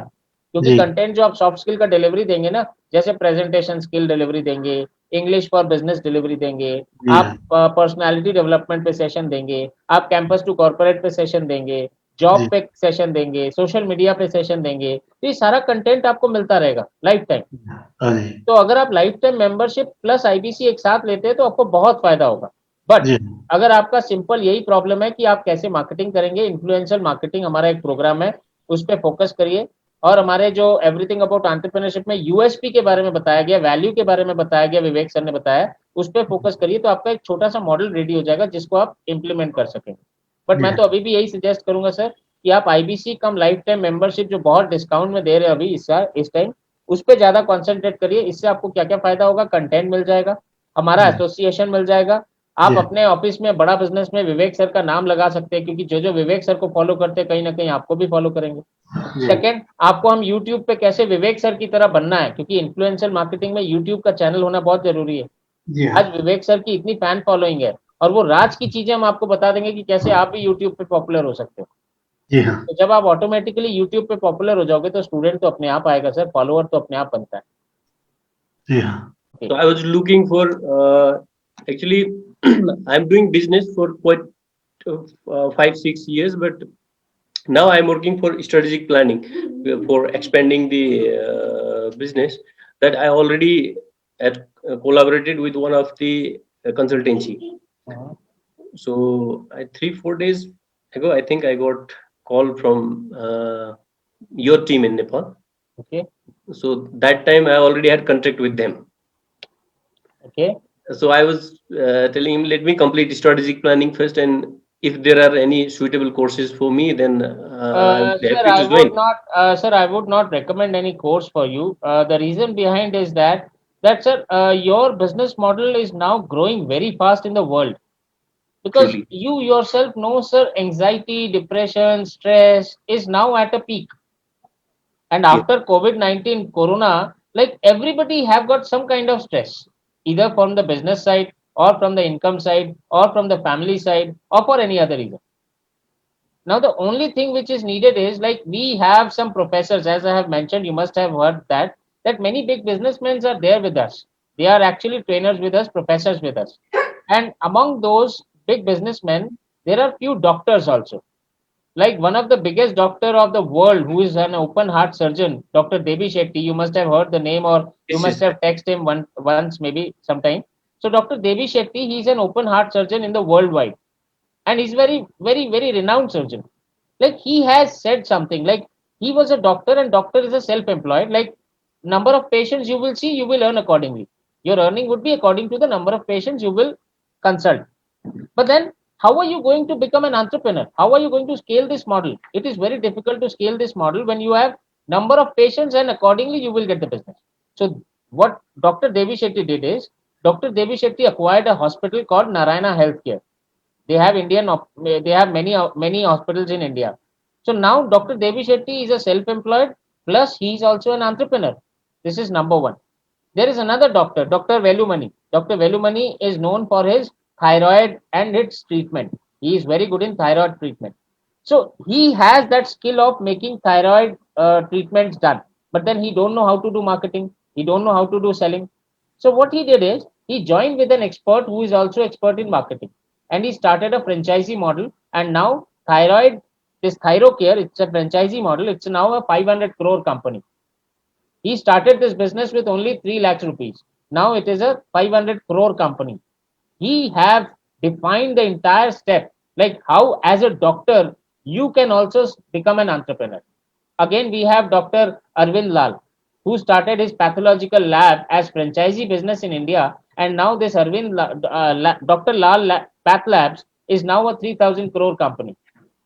क्योंकि जी कंटेंट जो आप सॉफ्ट स्किल का डिलीवरी देंगे ना, जैसे प्रेजेंटेशन स्किल डिलीवरी देंगे, इंग्लिश फॉर बिजनेस डिलीवरी देंगे, जी। आप पर्सनालिटी डेवलपमेंट पे सेशन देंगे, आप कैंपस टू कॉर्पोरेट पे सेशन देंगे, जॉब जी पे सेशन देंगे, सोशल मीडिया पे सेशन देंगे, तो ये सारा कंटेंट आपको मिलता रहेगा लाइफ टाइम। हाँ जी। तो अगर आप life time membership plus IBC एक साथ लेते हैं तो आपको बहुत फायदा होगा। बट जी अगर आपका सिंपल यही प्रॉब्लम है कि आप कैसे मार्केटिंग करेंगे, इन्फ्लुएंसर मार्केटिंग हमारा एक प्रोग्राम है, उस पर फोकस करिए। और हमारे जो एवरीथिंग अबाउट एंटरप्रेन्योरशिप में USP के बारे में बताया गया, वैल्यू के बारे में बताया गया, विवेक सर ने बताया, उस पर फोकस करिए, तो आपका एक छोटा सा मॉडल रेडी हो जाएगा जिसको आप इम्प्लीमेंट कर सकेंगे। बट मैं तो अभी भी यही सजेस्ट करूंगा सर कि आप IBC कम लाइफ टाइम मेंबरशिप जो बहुत डिस्काउंट में दे रहे हैं अभी इस टाइम, उस पर ज्यादा कॉन्सेंट्रेट करिए। इससे आपको क्या क्या फायदा होगा, कंटेंट मिल जाएगा, हमारा एसोसिएशन मिल जाएगा, आप जी अपने ऑफिस में बड़ा बिजनेस में विवेक सर का नाम लगा सकते हैं, क्योंकि जो जो विवेक सर को फॉलो करते हैं कहीं ना कहीं आपको भी फॉलो करेंगे। जी सेकंड, आपको हम यूट्यूब पे कैसे विवेक सर की तरह बनना है, क्योंकि इन्फ्लुएंसर मार्केटिंग में यूट्यूब का चैनल होना बहुत जरूरी है। जी। हाँ आज विवेक सर की इतनी फैन फॉलोइंग है, और वो राज की चीजें हम आपको बता देंगे कि कैसे आप भी यूट्यूब पे पॉपुलर हो सकते हो। जी। हाँ तो जब आप ऑटोमेटिकली यूट्यूब पे पॉपुलर हो जाओगे तो स्टूडेंट तो अपने आप आएगा सर, फॉलोअर तो अपने आप बनता है। जी। हाँ So I was looking for actually I'm doing business for quite 5-6 years, but Now I'm working for strategic planning for expanding the business that I already had collaborated with one of the consultancy. So 3-4 days ago, I think I got call from your team in Nepal. Okay. So that time I already had contract with them. Okay. So I was telling him, let me complete strategic planning first, and if there are any suitable courses for me, then I'm Sir, happy to join. sir, I would not recommend any course for you. The reason behind is that sir, your business model is now growing very fast in the world, because Truly, you yourself know, sir, anxiety, depression, stress is now at a peak. And yes, after COVID-19, Corona, like everybody have got some kind of stress, either from the business side or from the income side or from the family side or for any other reason. Now, the only thing which is needed is, like, we have some professors, as I have mentioned, you must have heard that many big businessmen are there with us. They are actually trainers with us, professors with us. And among those big businessmen, there are few doctors also. Like one of the biggest doctor of the world, who is an open heart surgeon, Dr. Devi Shetty. You must have heard the name, or you yes, must yes, have texted him once, maybe sometime. So Dr. Devi Shetty, he's an open heart surgeon in the worldwide, and he's very renowned surgeon. Like he has said something, like he was a doctor, and doctor is a self-employed. Like number of patients you will see, you will earn accordingly. Your earning would be according to the number of patients you will consult. But then, how are you going to become an entrepreneur? How are you going to scale this model? It is very difficult to scale this model when you have number of patients, and accordingly you will get the business. So what Dr. Devi Shetty did is, Dr. Devi Shetty acquired a hospital called Narayana Healthcare. They have they have many hospitals in India. So now Dr. Devi Shetty is a self-employed, plus he is also an entrepreneur. This is number one. There is another doctor, Dr. Velumani. Dr. Velumani is known for his thyroid and its treatment. He is very good in thyroid treatment. So he has that skill of making thyroid treatments done. But then he don't know how to do marketing. He don't know how to do selling. So what he did is, he joined with an expert who is also expert in marketing, and he started a franchisee model. And now this Thyrocare, it's a franchisee model. It's now a 500 crore company. He started this business with only 3 lakhs rupees. Now it is a 500 crore company. He have defined the entire step, like how as a doctor you can also become an entrepreneur. Again, we have Dr. Arvind Lal, who started his pathological lab as franchisee business in India, and now this Dr. Path Labs is now a 3,000 crore company.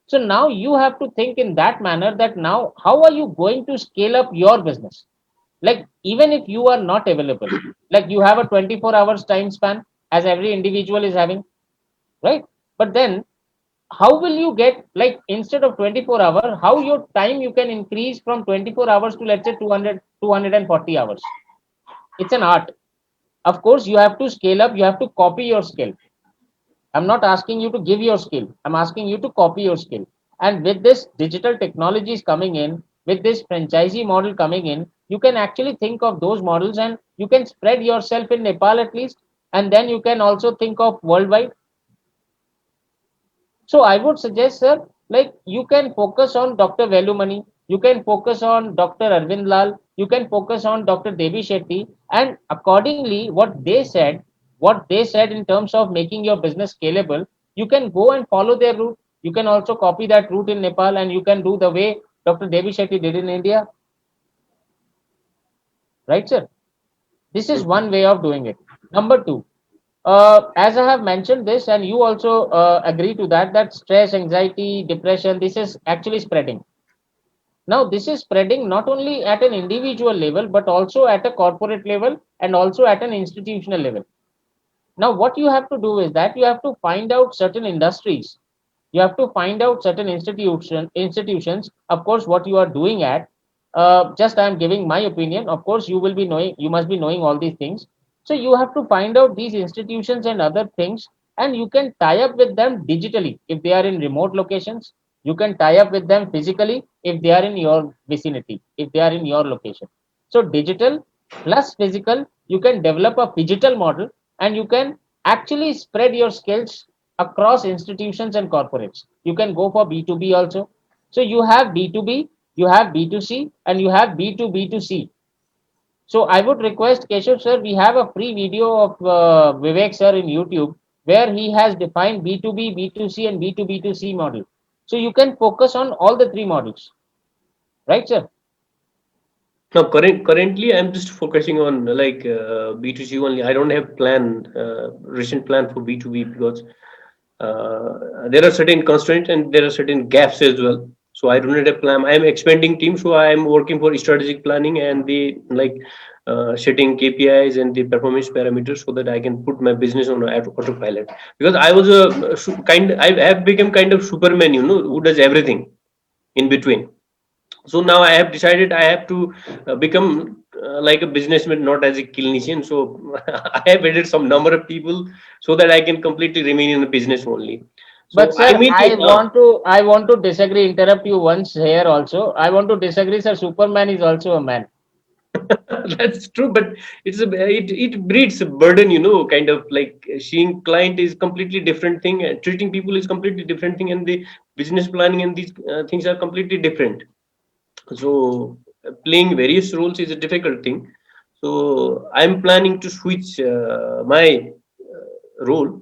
So now you have to think in that manner, that now how are you going to scale up your business? Like even if you are not available, like you have a 24 hours time span, as every individual is having, right? But then how will you get, like instead of 24 hours, how your time you can increase from 24 hours to, let's say, 240 hours? It's an art. Of course you have to scale up, you have to copy your skill. I'm not asking you to give your skill, I'm asking you to copy your skill. And with this digital technologies coming in, with this franchisee model coming in, you can actually think of those models, and you can spread yourself in Nepal at least, and then you can also think of worldwide. So I would suggest, sir, like you can focus on Dr. Velumani, you can focus on Dr. Arvind Lal, you can focus on Dr. Devi Shetty, and accordingly, what they said in terms of making your business scalable, you can go and follow their route. You can also copy that route in Nepal, and you can do the way Dr. Devi Shetty did in India, right, sir? This is one way of doing it. Number two, as I have mentioned this, and you also agree to that stress, anxiety, depression, this is actually spreading. Now, this is spreading not only at an individual level, but also at a corporate level, and also at an institutional level. Now, what you have to do is that you have to find out certain industries, you have to find out certain institutions. Of course, what you are doing at, just I am giving my opinion. Of course, you must be knowing all these things. So you have to find out these institutions and other things, and you can tie up with them digitally if they are in remote locations. You can tie up with them physically if they are in your vicinity, if they are in your location. So digital plus physical, you can develop a digital model, and you can actually spread your skills across institutions and corporates. You can go for B2B also. So you have B2B, you have B2C, and you have B2B2C. So I would request Keshav sir, we have a free video of Vivek sir in YouTube where he has defined B2B, B2C, and B2B2C model. So you can focus on all the three models, right, sir? Now, currently, I'm just focusing on like B2C only. I don't have recent plan for B2B because there are certain constraints and there are certain gaps as well. So I do not have plan. I'm expanding team, so I'm working for strategic planning and the like setting KPIs and the performance parameters so that I can put my business on autopilot. Because I was I have become kind of Superman, who does everything in between. So now I have decided I have to become like a businessman, not as a clinician. So I have added some number of people so that I can completely remain in the business only. So But sir, I mean, I want to disagree, interrupt you once here also. I want to disagree, sir. Superman is also a man. that's true, but it breeds a burden, kind of like seeing client is completely different thing, and treating people is completely different thing, and the business planning and these things are completely different. So playing various roles is a difficult thing. So I'm planning to switch my role.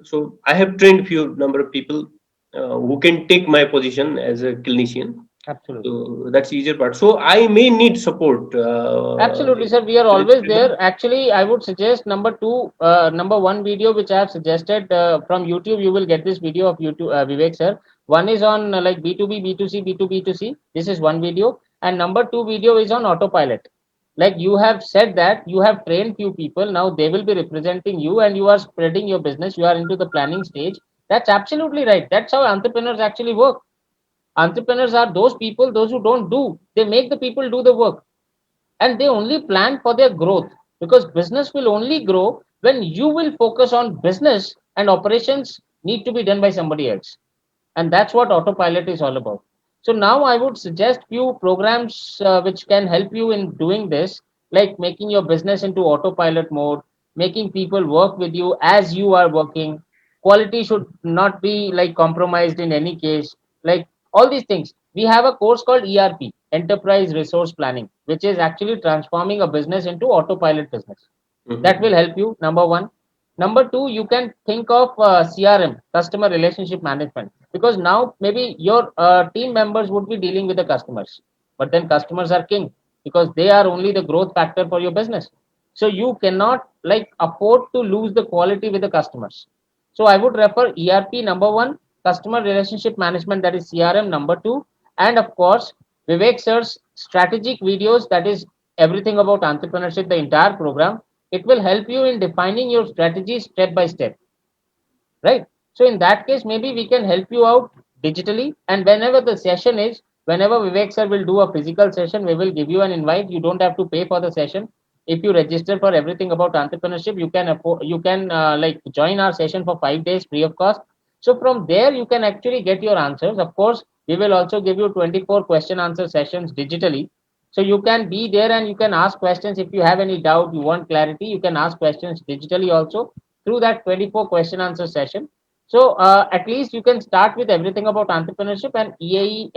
So I have trained few number of people who can take my position as a clinician. Absolutely. So that's easier part. So I may need support. Absolutely, sir. We are always there. Actually, I would suggest number one video which I have suggested from YouTube. You will get this video of YouTube, Vivek sir. One is on like B2B, B2C, B2B2C. This is one video, and number two video is on autopilot. Like you have said that you have trained few people. Now they will be representing you, and you are spreading your business. You are into the planning stage. That's absolutely right. That's how entrepreneurs actually work. Entrepreneurs are those people, those who don't do. They make the people do the work, and they only plan for their growth, because business will only grow when you will focus on business, and operations need to be done by somebody else. And that's what autopilot is all about. So now I would suggest few programs which can help you in doing this, like making your business into autopilot mode, making people work with you as you are working. Quality should not be like compromised in any case, like all these things. We have a course called ERP, Enterprise Resource Planning, which is actually transforming a business into autopilot business. That will help you, number one. Number two, you can think of CRM, customer relationship management, because now maybe your team members would be dealing with the customers, but then customers are king, because they are only the growth factor for your business. So you cannot like afford to lose the quality with the customers. So I would refer ERP number one, customer relationship management, that is CRM number two, and of course Vivek sir's strategic videos, that is everything about entrepreneurship, the entire program. It will help you in defining your strategy step by step, right? So in that case, maybe we can help you out digitally, and whenever the session is, whenever Vivek sir will do a physical session, we will give you an invite. You don't have to pay for the session. If you register for everything about entrepreneurship, you can like join our session for 5 days free of cost. So from there you can actually get your answers. Of course, we will also give you 24 question answer sessions digitally. So you can be there and you can ask questions. If you have any doubt, you want clarity, you can ask questions digitally also through that 24 question answer session. So at least you can start with everything about entrepreneurship, and EAE,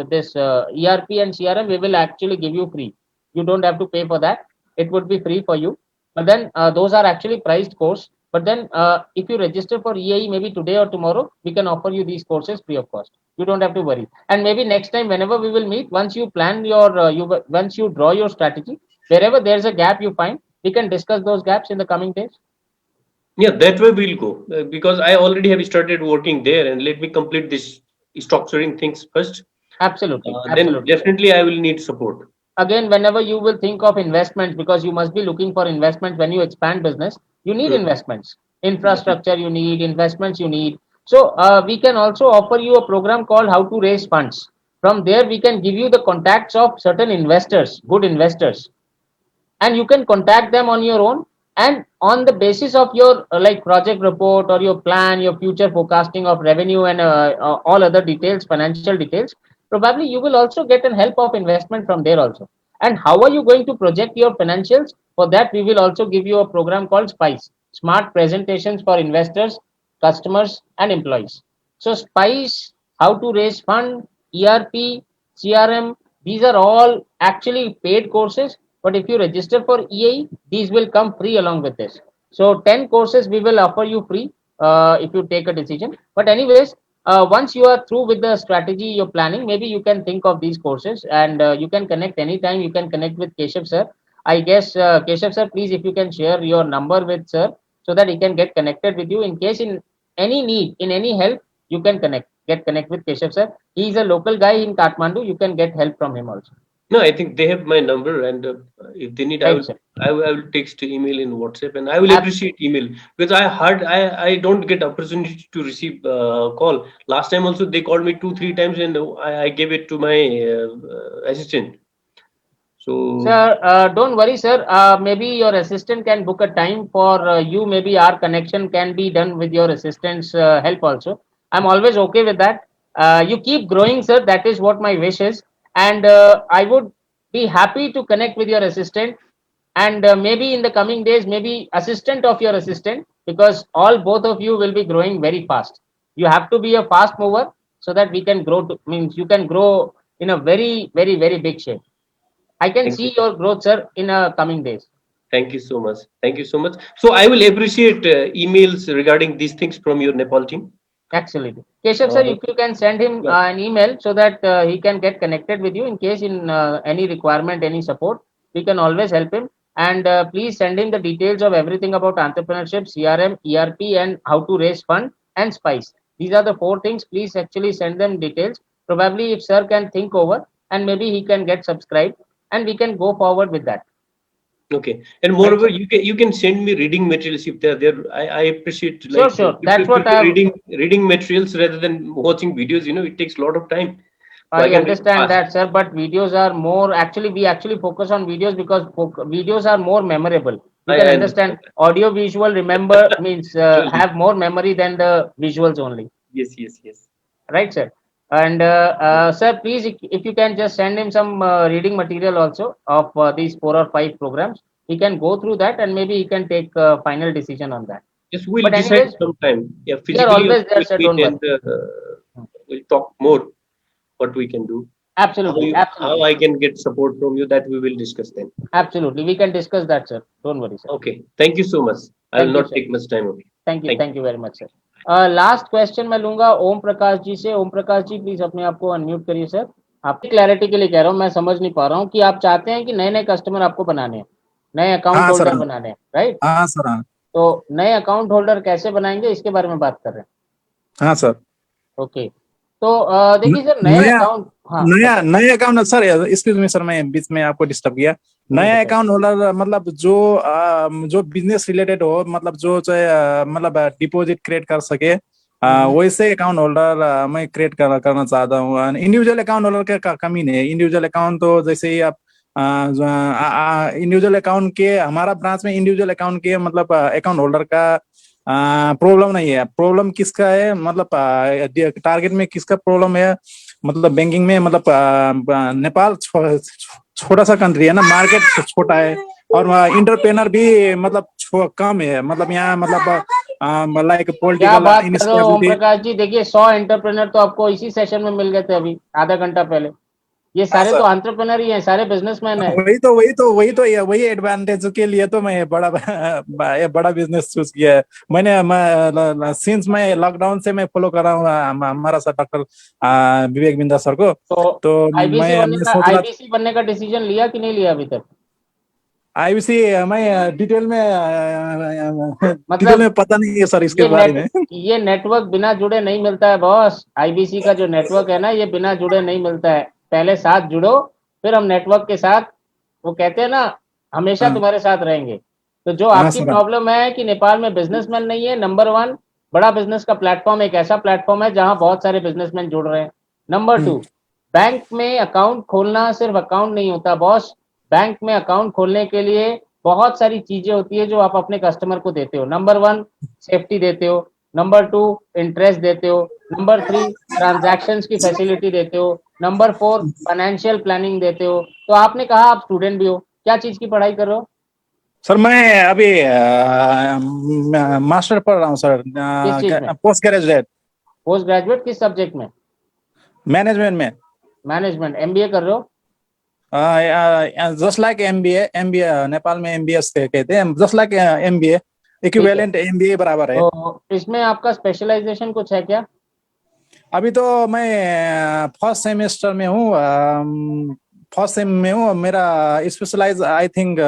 this ERP and CRM, we will actually give you free. You don't have to pay for that. It would be free for you. But then those are actually priced course. But then if you register for EAE maybe today or tomorrow, we can offer you these courses free of cost. You don't have to worry. And maybe next time, whenever we will meet, once you plan your, once you draw your strategy, wherever there's a gap you find, we can discuss those gaps in the coming days. Yeah, that way we'll go because I already have started working there, and let me complete this structuring things first. Absolutely. Then definitely I will need support. Again, whenever you will think of investments, because you must be looking for investments when you expand business, you need investments, infrastructure, you need investments, you need. So we can also offer you a program called How to Raise Funds. From there, we can give you the contacts of certain investors, good investors, and you can contact them on your own. And on the basis of your like project report or your plan, your future forecasting of revenue and all other details, financial details, probably you will also get an help of investment from there also. And how are you going to project your financials? For that, we will also give you a program called SPICE, Smart Presentations for Investors, Customers and Employees. So SPICE, how to raise fund, ERP, CRM, these are all actually paid courses. But if you register for EAE, these will come free along with this. So 10 courses we will offer you free if you take a decision. But anyways, once you are through with the strategy you're planning, maybe you can think of these courses, and you can connect anytime. You can connect with Keshav sir. I guess Keshav sir, please, if you can share your number with sir so that he can get connected with you in case in any need, in any help, you can get connect with Keshav sir. He is a local guy in Kathmandu. You can get help from him also. No, I think they have my number, and if they need, Right, sir. I will text, email in WhatsApp, and I will appreciate email, because I don't get opportunity to receive call. Last time also they called me 2-3 times, and I gave it to my assistant. So Sir, don't worry, sir. Maybe your assistant can book a time for you. Maybe our connection can be done with your assistant's help also. I'm always okay with that. You keep growing, sir. That is what my wish is. And I would be happy to connect with your assistant. And maybe in the coming days, maybe assistant of your assistant, because both of you will be growing very fast. You have to be a fast mover so that we can grow. Means you can grow in a very, very, very big shape. I can Thank see you. your growth, sir, in coming days. Thank you so much. Thank you so much. So I will appreciate emails regarding these things from your Nepal team. Absolutely. Keshav, sir, if you can send him an email so that he can get connected with you in case in any requirement, any support, we can always help him. And please send him the details of everything about entrepreneurship, CRM, ERP, and how to raise fund and SPICE. These are the 4 things. Please actually send them details. Probably if sir can think over, and maybe he can get subscribed, and we can go forward with that. Okay, and moreover, you can send me reading materials if they're there. I appreciate. Sure. That's what I'm reading materials rather than watching videos. It takes a lot of time. So I can read understand fast. that, sir, but videos are more, actually, we actually focus on videos because videos are more memorable. You can understand audio visual, remember, means have more memory than the visuals only. Yes. Right, sir. And sir, please, if you can just send him some reading material also of these 4 or 5 programs, he can go through that and maybe he can take a final decision on that. Yes, we'll But decide anyways, sometime. Yeah, we are physically always there, sir, don't worry. and we'll talk more what we can do. Absolutely. How I can get support from you, that we will discuss then. Absolutely. We can discuss that, sir. Don't worry, sir. Okay. Thank you so much. I will not take much time. Okay. Thank you very much, sir. Last question मैं लूंगा ओम प्रकाश जी से। Om Prakash ji, please अपने आप को unmute करिए sir. आपकी clarity के लिए कह रहा हूँ, मैं समझ नहीं पा रहा हूँ कि आप चाहते हैं कि नए नए कस्टमर आपको बनाने हैं, नए अकाउंट होल्डर बनाने हैं, राइट? हाँ सर। तो नए अकाउंट होल्डर कैसे बनाएंगे, इसके बारे में बात कर रहे हैं। हाँ सर। ओके, तो देखिए सर, नए अकाउंट, नए account sir, excuse me sir, मैं बीच में आपको डिस्टर्ब किया। नया अकाउंट होल्डर मतलब जो बिजनेस रिलेटेड हो, मतलब जो मतलब डिपॉजिट क्रिएट कर सके, वैसे अकाउंट होल्डर मैं क्रिएट करना चाहता हूँ। इंडिविजुअल अकाउंट होल्डर का कमी नहीं है। इंडिविजुअल अकाउंट तो जैसे ही आप इंडिविजुअल अकाउंट के, हमारा ब्रांच में इंडिविजुअल अकाउंट के मतलब अकाउंट होल्डर का प्रॉब्लम नहीं है। प्रॉब्लम किसका है, मतलब टारगेट में किसका प्रॉब्लम है, मतलब बैंकिंग में, मतलब नेपाल छोटा सा कंट्री है ना, मार्केट छोटा है, और इंटरप्रेनर भी मतलब कम है, मतलब यहाँ मतलब like political instability. Prakash ji देखिए, 100 एंटरप्रेनर तो आपको इसी सेशन में मिल गए थे अभी आधा घंटा पहले। ये सारे तो एंटरप्रेनर ही हैं, सारे बिजनेसमैन हैं। वही एडवांटेज के लिए तो मैं बड़ा बिजनेस चूज किया है। मैं सिंस मैं लॉकडाउन से मैं फॉलो कर रहा हूँ हमारा सर डॉक्टर विवेक बिंदा सर को। तो आईबीसी बनने का डिसीजन लिया कि नहीं लिया अभी तक? आईबीसी मैं डिटेल में पता नहीं है सर इसके बारे में। ये नेटवर्क बिना जुड़े नहीं मिलता है बॉस। आईबीसी का जो नेटवर्क है ना, ये बिना जुड़े नहीं मिलता है। पहले साथ जुड़ो, फिर हम नेटवर्क के साथ, वो कहते हैं ना, हमेशा तुम्हारे साथ रहेंगे। तो जो आपकी प्रॉब्लम है कि नेपाल में बिजनेसमैन नहीं है, नंबर 1, बड़ा बिजनेस का प्लेटफॉर्म एक ऐसा प्लेटफॉर्म है जहां बहुत सारे बिजनेसमैन जुड़ रहे हैं। नंबर 2, बैंक में अकाउंट खोलना सिर्फ अकाउंट नहीं होता बॉस। बैंक में अकाउंट खोलने के लिए बहुत सारी चीजें होती है जो आप अपने कस्टमर को देते हो। नंबर 1, सेफ्टी देते हो। नंबर 2, इंटरेस्ट देते हो। नंबर 3, ट्रांजैक्शंस की फैसिलिटी देते हो। नंबर 4, फाइनेंशियल प्लानिंग देते हो। तो आपने कहा आप स्टूडेंट भी हो, क्या चीज की पढ़ाई कर रहे हो? सर मैं अभी मास्टर पढ़ रहा हूँ sir, post graduate. Post graduate किस सब्जेक्ट में? मैनेजमेंट में। मैनेजमेंट एमबीए कर रहे हो? जस्ट लाइक एमबीए नेपाल में एमबीएस कहते हैं, जस्ट लाइक एमबीए, ठीक है, इक्विवेलेंट एमबीए बराबर है। तो इसमें आपका स्पेशलाइजेशन कुछ है क्या? अभी तो मैं फर्स्ट सेमेस्टर में हूँ, फर्स्ट सेम में हूँ। मेरा स्पेशलाइज आई थिंक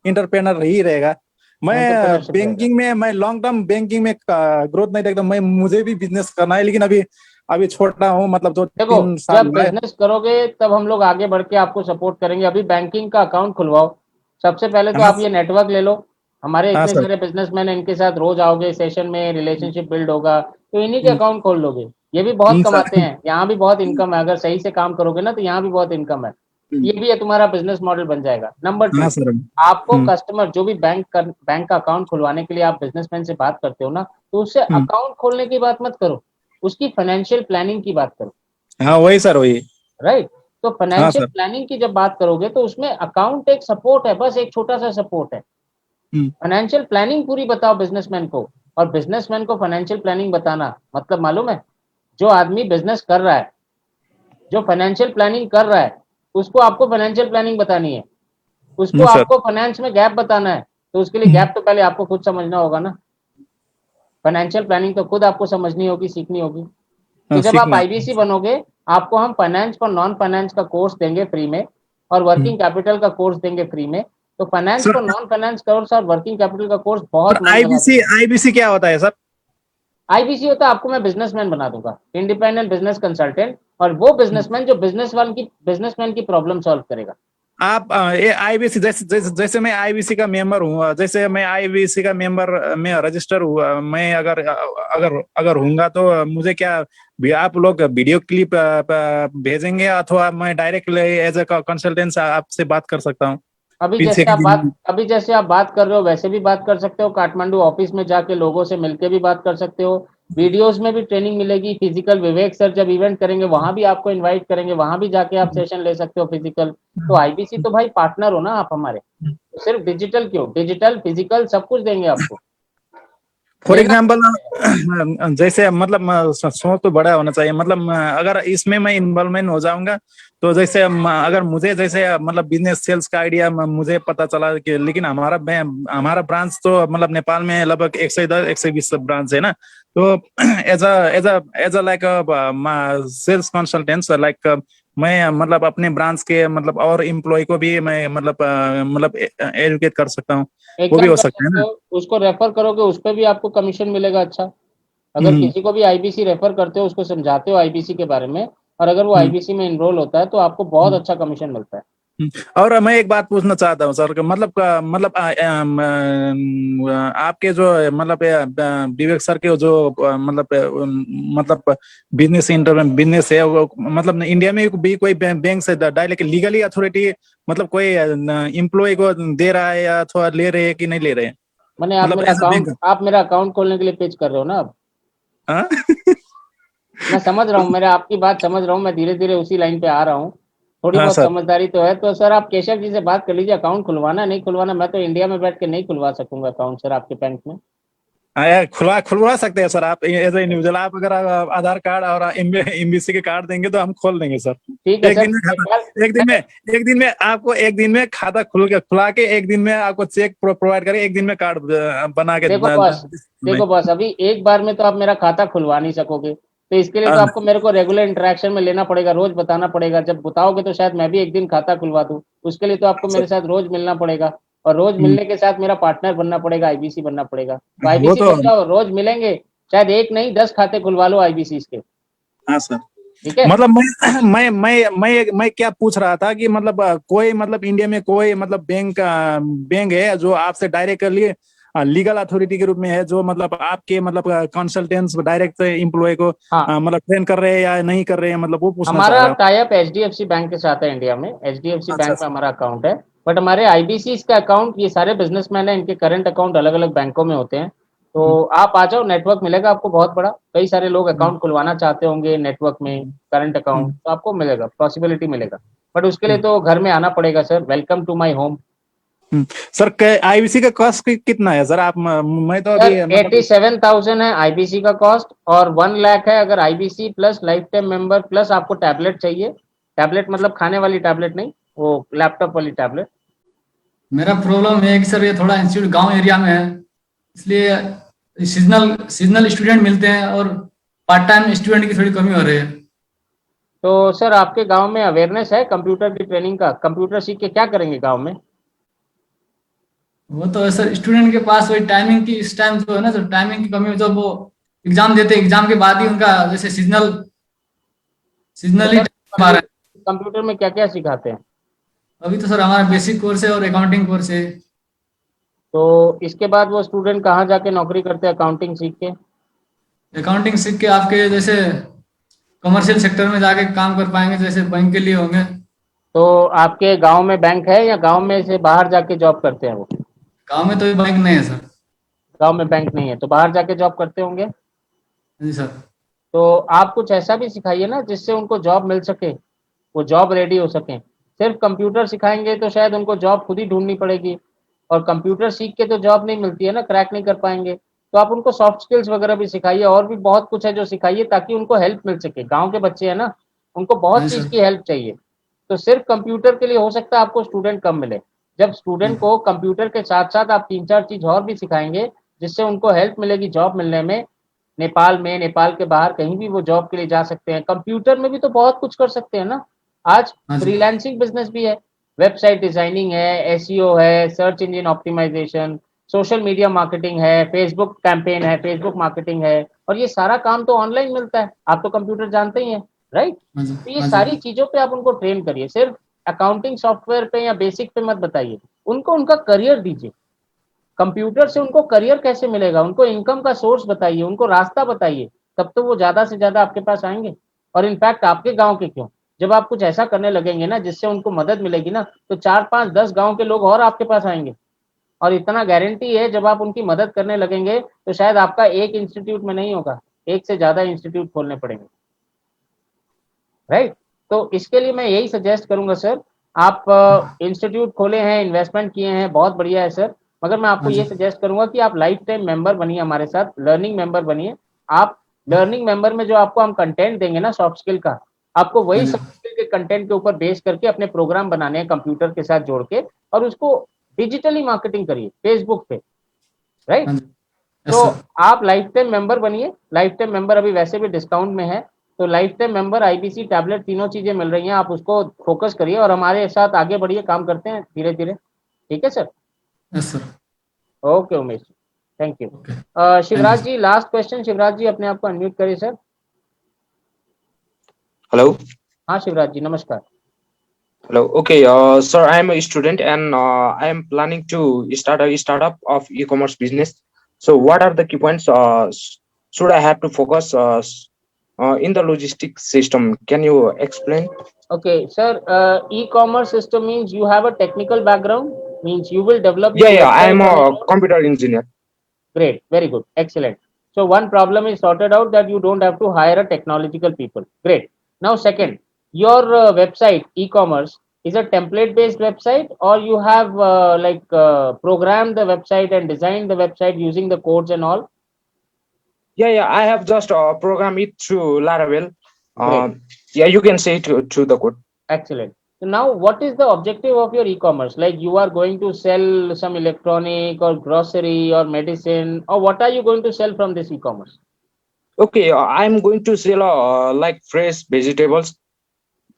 इंटरप्रेनर ही रहेगा। मैं Entrepreneurship बैंकिंग में, मैं लॉन्ग टर्म बैंकिंग में ग्रोथ नहीं देखता। मैं मुझे भी बिजनेस करना है, लेकिन अभी अभी छोटा हूँ, मतलब जो देखो 3 साल जब हुआ है। बिजनेस करोगे तब हम लोग आगे बढ़ के आपको सपोर्ट करेंगे। अभी बैंकिंग का अकाउंट खुलवाओ। सबसे पहले तो हाँ आप ये नेटवर्क ले लो, हमारे हाँ इतने सर, सारे बिजनेसमैन हैं, इनके साथ रोज आओगे सेशन में, रिलेशनशिप बिल्ड होगा, तो इन्हीं के अकाउंट खोल लोगे। ये भी बहुत कमाते सर। हैं, यहाँ भी बहुत इनकम है, अगर सही से काम करोगे ना तो यहाँ भी बहुत इनकम है। ये भी है तुम्हारा बिजनेस मॉडल बन जाएगा। नंबर हाँ 2, सर। आपको कस्टमर जो भी बैंक का अकाउंट खुलवाने के लिए आप बिजनेसमैन से बात करते हो ना, तो उससे अकाउंट खोलने की बात मत करो, उसकी फाइनेंशियल प्लानिंग की बात करो। हाँ वही सर, वही। राइट, तो हाँ फाइनेंशियल सर। प्लानिंग की जब बात करोगे तो उसमें अकाउंट एक सपोर्ट है, बस एक छोटा सा सपोर्ट है। फाइनेंशियल प्लानिंग पूरी बताओ बिजनेसमैन को। और बिजनेसमैन को फाइनेंशियल प्लानिंग बताना मतलब मालूम है, जो आदमी बिजनेस कर रहा है, जो फाइनेंशियल प्लानिंग कर रहा है, उसको आपको फाइनेंशियल प्लानिंग बतानी है, उसको सर। आपको फाइनेंस में गैप बताना है। तो उसके लिए गैप तो पहले आपको खुद समझना होगा ना। फाइनेंशियल प्लानिंग तो खुद आपको समझनी होगी, सीखनी होगी। तो जब आप सीखना। आईबीसी बनोगे, आपको हम फाइनेंस और नॉन फाइनेंस का कोर्स देंगे फ्री में, और वर्किंग कैपिटल का कोर्स देंगे फ्री में। तो फाइनेंस सर और नॉन फाइनेंस कोर्स और वर्किंग कैपिटल का कोर्स बहुत मन लगा आईबीसी, देंगे। आईबीसी क्या होता है सर? आईबीसी होता है, आपको मैं बिजनेसमैन बना दूंगा, इंडिपेंडेंट बिजनेस कंसल्टेंट, और वो बिजनेसमैन जो बिजनेसमैन की प्रॉब्लम सॉल्व करेगा। आप ये आईबीसी, जैसे मैं आईबीसी का मेंबर हूँ, जैसे मैं आईबीसी का मेंबर में रजिस्टर हुआ, मैं अगर अगर अगर हूँगा तो मुझे क्या भी आप लोग वीडियो क्लिप भेजेंगे, अथवा मैं डायरेक्टली एज ए कंसल्टेंट आपसे बात कर सकता हूँ? पीछे की अभी जैसे आप बात कर रहे हो वैसे भी बात कर सकते हो, काठमांडू ऑफिस में जाके लोगों से मिलके भी बात कर सकते हो, वीडियोस में भी ट्रेनिंग मिलेगी, फिजिकल विवेक सर जब इवेंट करेंगे वहां भी आपको इनवाइट करेंगे, वहां भी जाके आप सेशन ले सकते हो फिजिकल। तो आईबीसी तो भाई पार्टनर हो ना आप हमारे, तो सिर्फ डिजिटल क्यों, डिजिटल फिजिकल सब कुछ देंगे आपको। फॉर लेना एग्जाम्पल, जैसे मतलब सोच तो बड़ा होना चाहिए, मतलब अगर इसमें मैं इन्वॉल्वमेंट हो जाऊंगा तो जैसे अगर मुझे जैसे मतलब बिजनेस सेल्स का आइडिया मुझे पता चला कि, लेकिन हमारा ब्रांच तो मतलब नेपाल में लगभग 110 120 ब्रांच है ना, तो as a like sales consultant, like मैं मतलब अपने ब्रांच के मतलब और एम्प्लॉय को भी मैं मतलब एजुकेट कर सकता हूँ, वो भी एकदम हो कर सकता है सकते ना? हो, उसको रेफर करोगे उस पर भी आपको कमीशन मिलेगा अच्छा। अगर हम्म, किसी को भी आईबीसी रेफर करते हो, उसको समझाते हो आईबीसी के बारे में, और अगर वो हम्म, आईबीसी में इनरोल होता है तो आपको बहुत हम्म। अच्छा कमीशन मिलता है। और मैं एक बात पूछना चाहता हूँ सर, कि मतलब आपके जो मतलब विवेक सर के जो मतलब बिजनेस है, वो मतलब इंडिया में भी कोई बैंक से डायरेक्ट लीगली अथॉरिटी, मतलब कोई एम्प्लॉय को दे रहा है या अथवा ले रहे हैं कि नहीं ले रहे हैं, मैंने मतलब एज अ बैंक? आप मेरा अकाउंट खोलने के लिए पेज कर रहे हो ना अब। हाँ। मैं समझ रहा हूँ, मेरे आपकी बात समझ रहा हूँ, मैं धीरे धीरे उसी लाइन पे आ रहा हूँ। थोड़ी हाँ बहुत सर। समझदारी तो है। तो सर आप केशव जी से बात कर लीजिए, अकाउंट खुलवाना नहीं खुलवाना, मैं तो इंडिया में बैठ के नहीं खुलवा सकूंगा अकाउंट सर आपके बैंक में। खुलवा सकते हैं सर, आप एज ए इंडिविजुअल। आप अगर आधार कार्ड और एमबीसी के कार्ड देंगे तो हम खोल देंगे सर। ठीक है एक सर, दिन में नेपाल खाता, एक दिन में आपको, एक दिन में खाता खुला के, एक दिन में आपको चेक प्रोवाइड करें, एक दिन में कार्ड बना के देखो बॉस, देखो बॉस, अभी एक बार में तो आप मेरा खाता खुलवा नहीं सकोगे, तो इसके लिए तो हाँ, आपको मेरे को रेगुलर इंटरेक्शन में लेना पड़ेगा, रोज बताना पड़ेगा। जब बताओगे तो शायद मैं भी एक दिन खाता खुलवा दूं। उसके लिए तो आपको सर। मेरे साथ रोज मिलना पड़ेगा, और रोज मिलने के साथ मेरा पार्टनर बनना पड़ेगा, आईबीसी बनना पड़ेगा। तो वो आईबीसी तो, बन जाओ, रोज मिलेंगे, शायद एक नहीं 10 खाते खुलवा लो आईबीसी के। हाँ सर। ठीक है। मतलब मैं क्या पूछ रहा था कि मतलब कोई मतलब इंडिया में कोई मतलब बैंक है जो आपसे डायरेक्टली लीगल अथॉरिटी के रूप में है, जो मतलब आपके मतलब कंसल्टेंट्स डायरेक्ट एम्प्लॉय को हाँ, मतलब ट्रेन कर रहे हैं या नहीं कर रहे हैं, मतलब वो पूछना चाह हमारा रहा हूँ। टाइप एचडीएफसी बैंक के साथ है इंडिया में, एचडीएफसी अच्छा बैंक में हमारा अकाउंट है। बट हमारे आईबीसी का अकाउंट, ये सारे बिजनेसमैन हैं, इनके करंट अकाउंट अलग अलग बैंकों में होते हैं। तो आप आ जाओ, नेटवर्क मिलेगा आपको बहुत बड़ा, कई सारे लोग अकाउंट खुलवाना चाहते होंगे नेटवर्क में करंट अकाउंट, तो आपको मिलेगा, पॉसिबिलिटी मिलेगा। बट उसके लिए तो घर में आना पड़ेगा sir, welcome to my home. Sir IBC का कॉस्ट कितना है सर? आप मैं तो सर अभी मतलब 87,000 है आईबीसी का कॉस्ट, और 1 लाख है अगर IBC plus life time member plus आपको टैबलेट चाहिए, टैबलेट मतलब खाने वाली टैबलेट नहीं, वो लैपटॉप वाली टैबलेट। मेरा प्रॉब्लम है कि सर ये थोड़ा इंस्टीट्यूट गांव एरिया में है, इसलिए सीजनल सीजनल स्टूडेंट मिलते हैं और पार्ट टाइम स्टूडेंट की थोड़ी कमी हो रही है। तो सर आपके गांव में अवेयरनेस है कंप्यूटर की ट्रेनिंग का? कंप्यूटर सीख के क्या करेंगे गांव में? वो तो है सर, स्टूडेंट के पास वही टाइमिंग की इस टाइम जो है ना सर, टाइमिंग की कमी, जब वो एग्जाम देते एग्जाम के बाद ही उनका जैसे सीजनली आ रहा है। कंप्यूटर में क्या क्या सिखाते हैं? अभी तो सर हमारा बेसिक कोर्स है और अकाउंटिंग कोर्स है। तो इसके बाद वो स्टूडेंट कहाँ जाके नौकरी करते हैं अकाउंटिंग सीख के? अकाउंटिंग सीख के आपके जैसे कमर्शियल सेक्टर में जाके काम कर पाएंगे, जैसे बैंक के लिए होंगे। तो आपके गांव में बैंक है या गांव में से बाहर जाके जॉब करते हैं वो? गांव में तो बैंक नहीं है सर। गांव में बैंक नहीं है तो बाहर जाके जॉब करते होंगे। जी सर। तो आप कुछ ऐसा भी सिखाइए ना जिससे उनको जॉब मिल सके, वो जॉब रेडी हो सके। सिर्फ कंप्यूटर सिखाएंगे तो शायद उनको जॉब खुद ही ढूंढनी पड़ेगी, और कंप्यूटर सीख के तो जॉब नहीं मिलती है ना, क्रैक नहीं कर पाएंगे। तो आप उनको सॉफ्ट स्किल्स वगैरह भी सिखाइए, और भी बहुत कुछ है जो सिखाइए ताकि उनको हेल्प मिल सके। गाँव के बच्चे हैं ना, उनको बहुत चीज़ की हेल्प चाहिए। तो सिर्फ कंप्यूटर के लिए हो सकता है आपको स्टूडेंट कम मिले। जब स्टूडेंट को कंप्यूटर के साथ साथ आप 3-4 चीज़ और भी सिखाएंगे जिससे उनको हेल्प मिलेगी जॉब मिलने में, नेपाल में, नेपाल के बाहर कहीं भी वो जॉब के लिए जा सकते हैं। कंप्यूटर में भी तो बहुत कुछ कर सकते हैं ना। आज फ्रीलांसिंग बिजनेस भी है, वेबसाइट डिजाइनिंग है, एसईओ है, search engine optimisation, social media marketing है, फेसबुक कैंपेन है, फेसबुक मार्केटिंग है, और ये सारा काम तो ऑनलाइन मिलता है। आप तो कंप्यूटर जानते ही हैं, राइट? तो ये सारी चीजों पे आप उनको ट्रेन करिए। सिर्फ अकाउंटिंग सॉफ्टवेयर पे या बेसिक पे मत बताइए, उनको उनका करियर दीजिए। कंप्यूटर से उनको करियर कैसे मिलेगा, उनको इनकम का सोर्स बताइए, उनको रास्ता बताइए, तब तो वो ज्यादा से ज्यादा आपके पास आएंगे। और इनफैक्ट आपके गांव के क्यों, जब आप कुछ ऐसा करने लगेंगे ना जिससे उनको मदद मिलेगी ना, तो 4-5-10 गांव के लोग और आपके पास आएंगे। और इतना गारंटी है जब आप उनकी मदद करने लगेंगे तो शायद आपका एक इंस्टीट्यूट में नहीं होगा, एक से ज्यादा इंस्टीट्यूट खोलने पड़ेंगे, राइट? तो इसके लिए मैं यही सजेस्ट करूंगा सर, आप इंस्टीट्यूट खोले हैं, इन्वेस्टमेंट किए हैं, बहुत बढ़िया है सर, मगर मैं आपको ये सजेस्ट करूंगा कि आप लाइफ टाइम मेंबर बनिए हमारे साथ, लर्निंग मेंबर बनिए। आप लर्निंग मेंबर में जो आपको हम कंटेंट देंगे ना सॉफ्ट स्किल का, आपको वही सॉफ्ट स्किल के कंटेंट के ऊपर बेस करके अपने प्रोग्राम बनाने हैं कंप्यूटर के साथ जोड़ के, और उसको डिजिटली मार्केटिंग करिए फेसबुक पे, राइट? तो आप लाइफ टाइम मेंबर बनिए। लाइफ टाइम मेंबर अभी वैसे भी डिस्काउंट में है, तो life time member, IBC, tablet, तीनों चीजें मिल रही हैं, आप उसको फोकस करिए और हमारे साथ आगे बढ़िए, काम करते हैं धीरे धीरे। ठीक है sir? Yes sir. Okay Umesh, thank you. Shivraj ji, last question. Shivraj ji अपने आप को अनम्यूट करिए सर। Hello. हाँ शिवराज जी, नमस्कार। Hello. Okay, sir, I am a student and I am planning to start a startup of e-commerce business. So, what are the key points should I have to focus in the logistics system? Can you explain? Okay, sir. E-commerce system means you have a technical background. Means you will develop. Yeah, I am a computer engineer. Great, very good, excellent. So one problem is sorted out, that you don't have to hire a technological people. Great. Now second, your website e-commerce is a template based website, or you have programmed the website and designed the website using the codes and all? Yeah, I have just programmed it through Laravel. Yeah, you can say through the code. Excellent. So now what is the objective of your e-commerce? Like you are going to sell some electronic or grocery or medicine, or what are you going to sell from this e-commerce? Okay, I'm going to sell like fresh vegetables,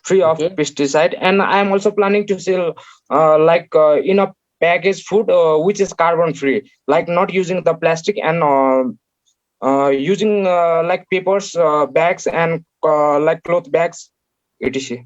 free of pesticide, and I'm also planning to sell in a packaged food which is carbon free, like not using the plastic and using like papers, bags, and like cloth bags, etc.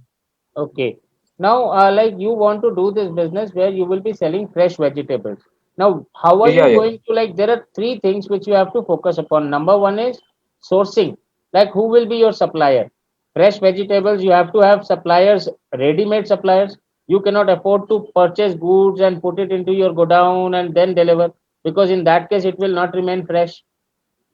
Okay. Now, like you want to do this business where you will be selling fresh vegetables. Now, how are you going to, like, there are 3 things which you have to focus upon. Number 1 is sourcing. Like, who will be your supplier? Fresh vegetables, you have to have suppliers, ready-made suppliers. You cannot afford to purchase goods and put it into your godown and then deliver, because in that case, it will not remain fresh.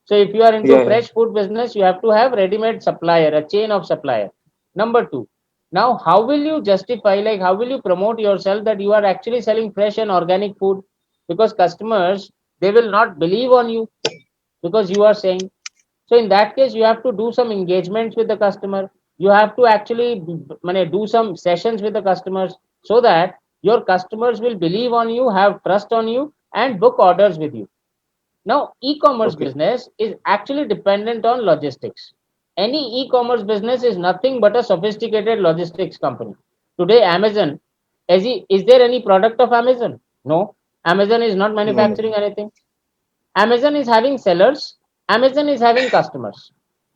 So if you are into fresh food business, you have to have ready-made supplier, a chain of supplier. Number 2, now how will you justify, like how will you promote yourself that you are actually selling fresh and organic food? Because customers, they will not believe on you because you are saying. So in that case, you have to do some engagements with the customer. you have to actually do some sessions with the customers so that your customers will believe on you, have trust on you, and book orders with you. Now, e-commerce Okay. business is actually dependent on logistics. Any e-commerce business is nothing but a sophisticated logistics company. Today, Amazon, is there any product of Amazon? No. Amazon is not No, no. manufacturing anything. Amazon is having sellers. Amazon is having customers.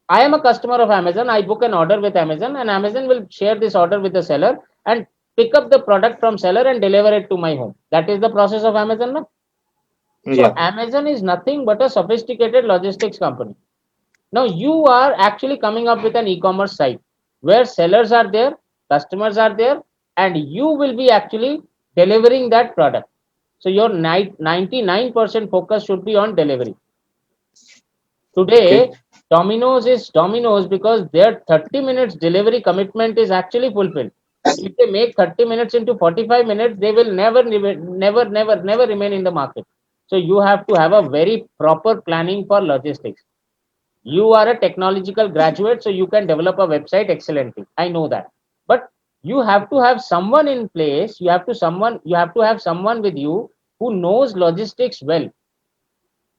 I am a customer of Amazon. I book an order with Amazon, and Amazon will share this order with the seller and pick up the product from seller and deliver it to my home. That is the process of Amazon. No? So Yeah. Amazon is nothing but a sophisticated logistics company. Now you are actually coming up with an e-commerce site where sellers are there, customers are there, and you will be actually delivering that product. So your 99% focus should be on delivery. Today, Okay. Domino's is Domino's because their 30 minutes delivery commitment is actually fulfilled. If they make 30 minutes into 45 minutes, they will never remain in the market. So you have to have a very proper planning for logistics. You are a technological graduate, so you can develop a website excellently. I know that. But you have to have someone in place. You have to have someone with you who knows logistics well,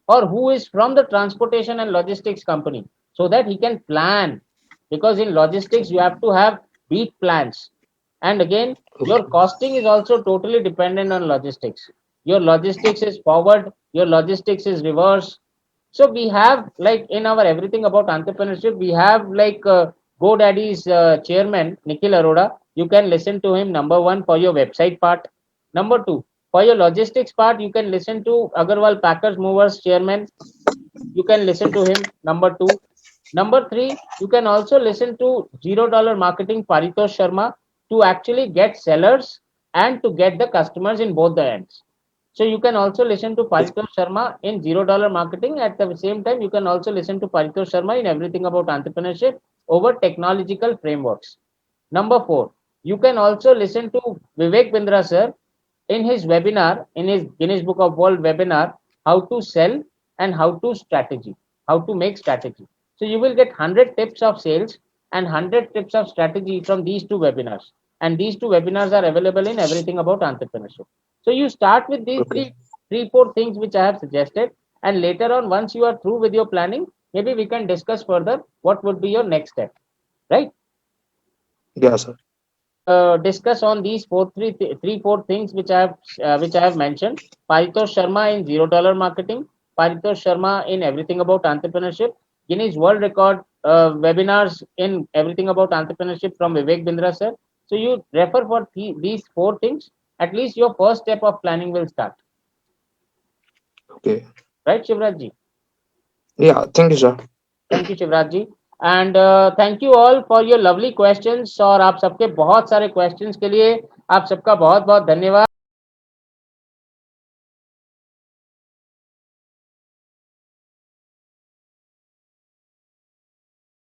or who is from the transportation and logistics company, so that he can plan, because in logistics you have to have beat plans. And again, your costing is also totally dependent on logistics. Your logistics is forward, your logistics is reverse. So we have, like, in our everything about entrepreneurship, we have like GoDaddy's chairman Nikhil Arora. You can listen to him, number one, for your website part. Number two, for your logistics part, you can listen to Agarwal Packers Movers chairman. You can listen to him, number two. Number three, you can also listen to $0 marketing Paritosh Sharma, to actually get sellers and to get the customers in both the ends. So you can also listen to Paritosh Sharma in $0 marketing. At the same time, you can also listen to Paritosh Sharma in everything about entrepreneurship over technological frameworks. Number four, you can also listen to Vivek Bindra sir in his webinar, in his Guinness Book of World webinar, how to sell and how to make strategy. So you will get 100 tips of sales and 100 tips of strategy from these two webinars. And these two webinars are available in everything about entrepreneurship. So you start with these Okay. four things which I have suggested, and later on, once you are through with your planning, maybe we can discuss further what would be your next step, right? Yeah, sir. Discuss on these four things which I have mentioned. Paritosh Sharma in $0 marketing, Paritosh Sharma in everything about entrepreneurship, Guinness World Record webinars in everything about entrepreneurship from Vivek Bindra sir. So you refer for these four things. At least your first step of planning will start, Okay. right, Shivraj ji? Yeah. Thank you, sir. Thank you Shivraj ji. And thank you all for your lovely questions. और आप सबके बहुत सारे questions के लिए आप सबका बहुत बहुत धन्यवाद.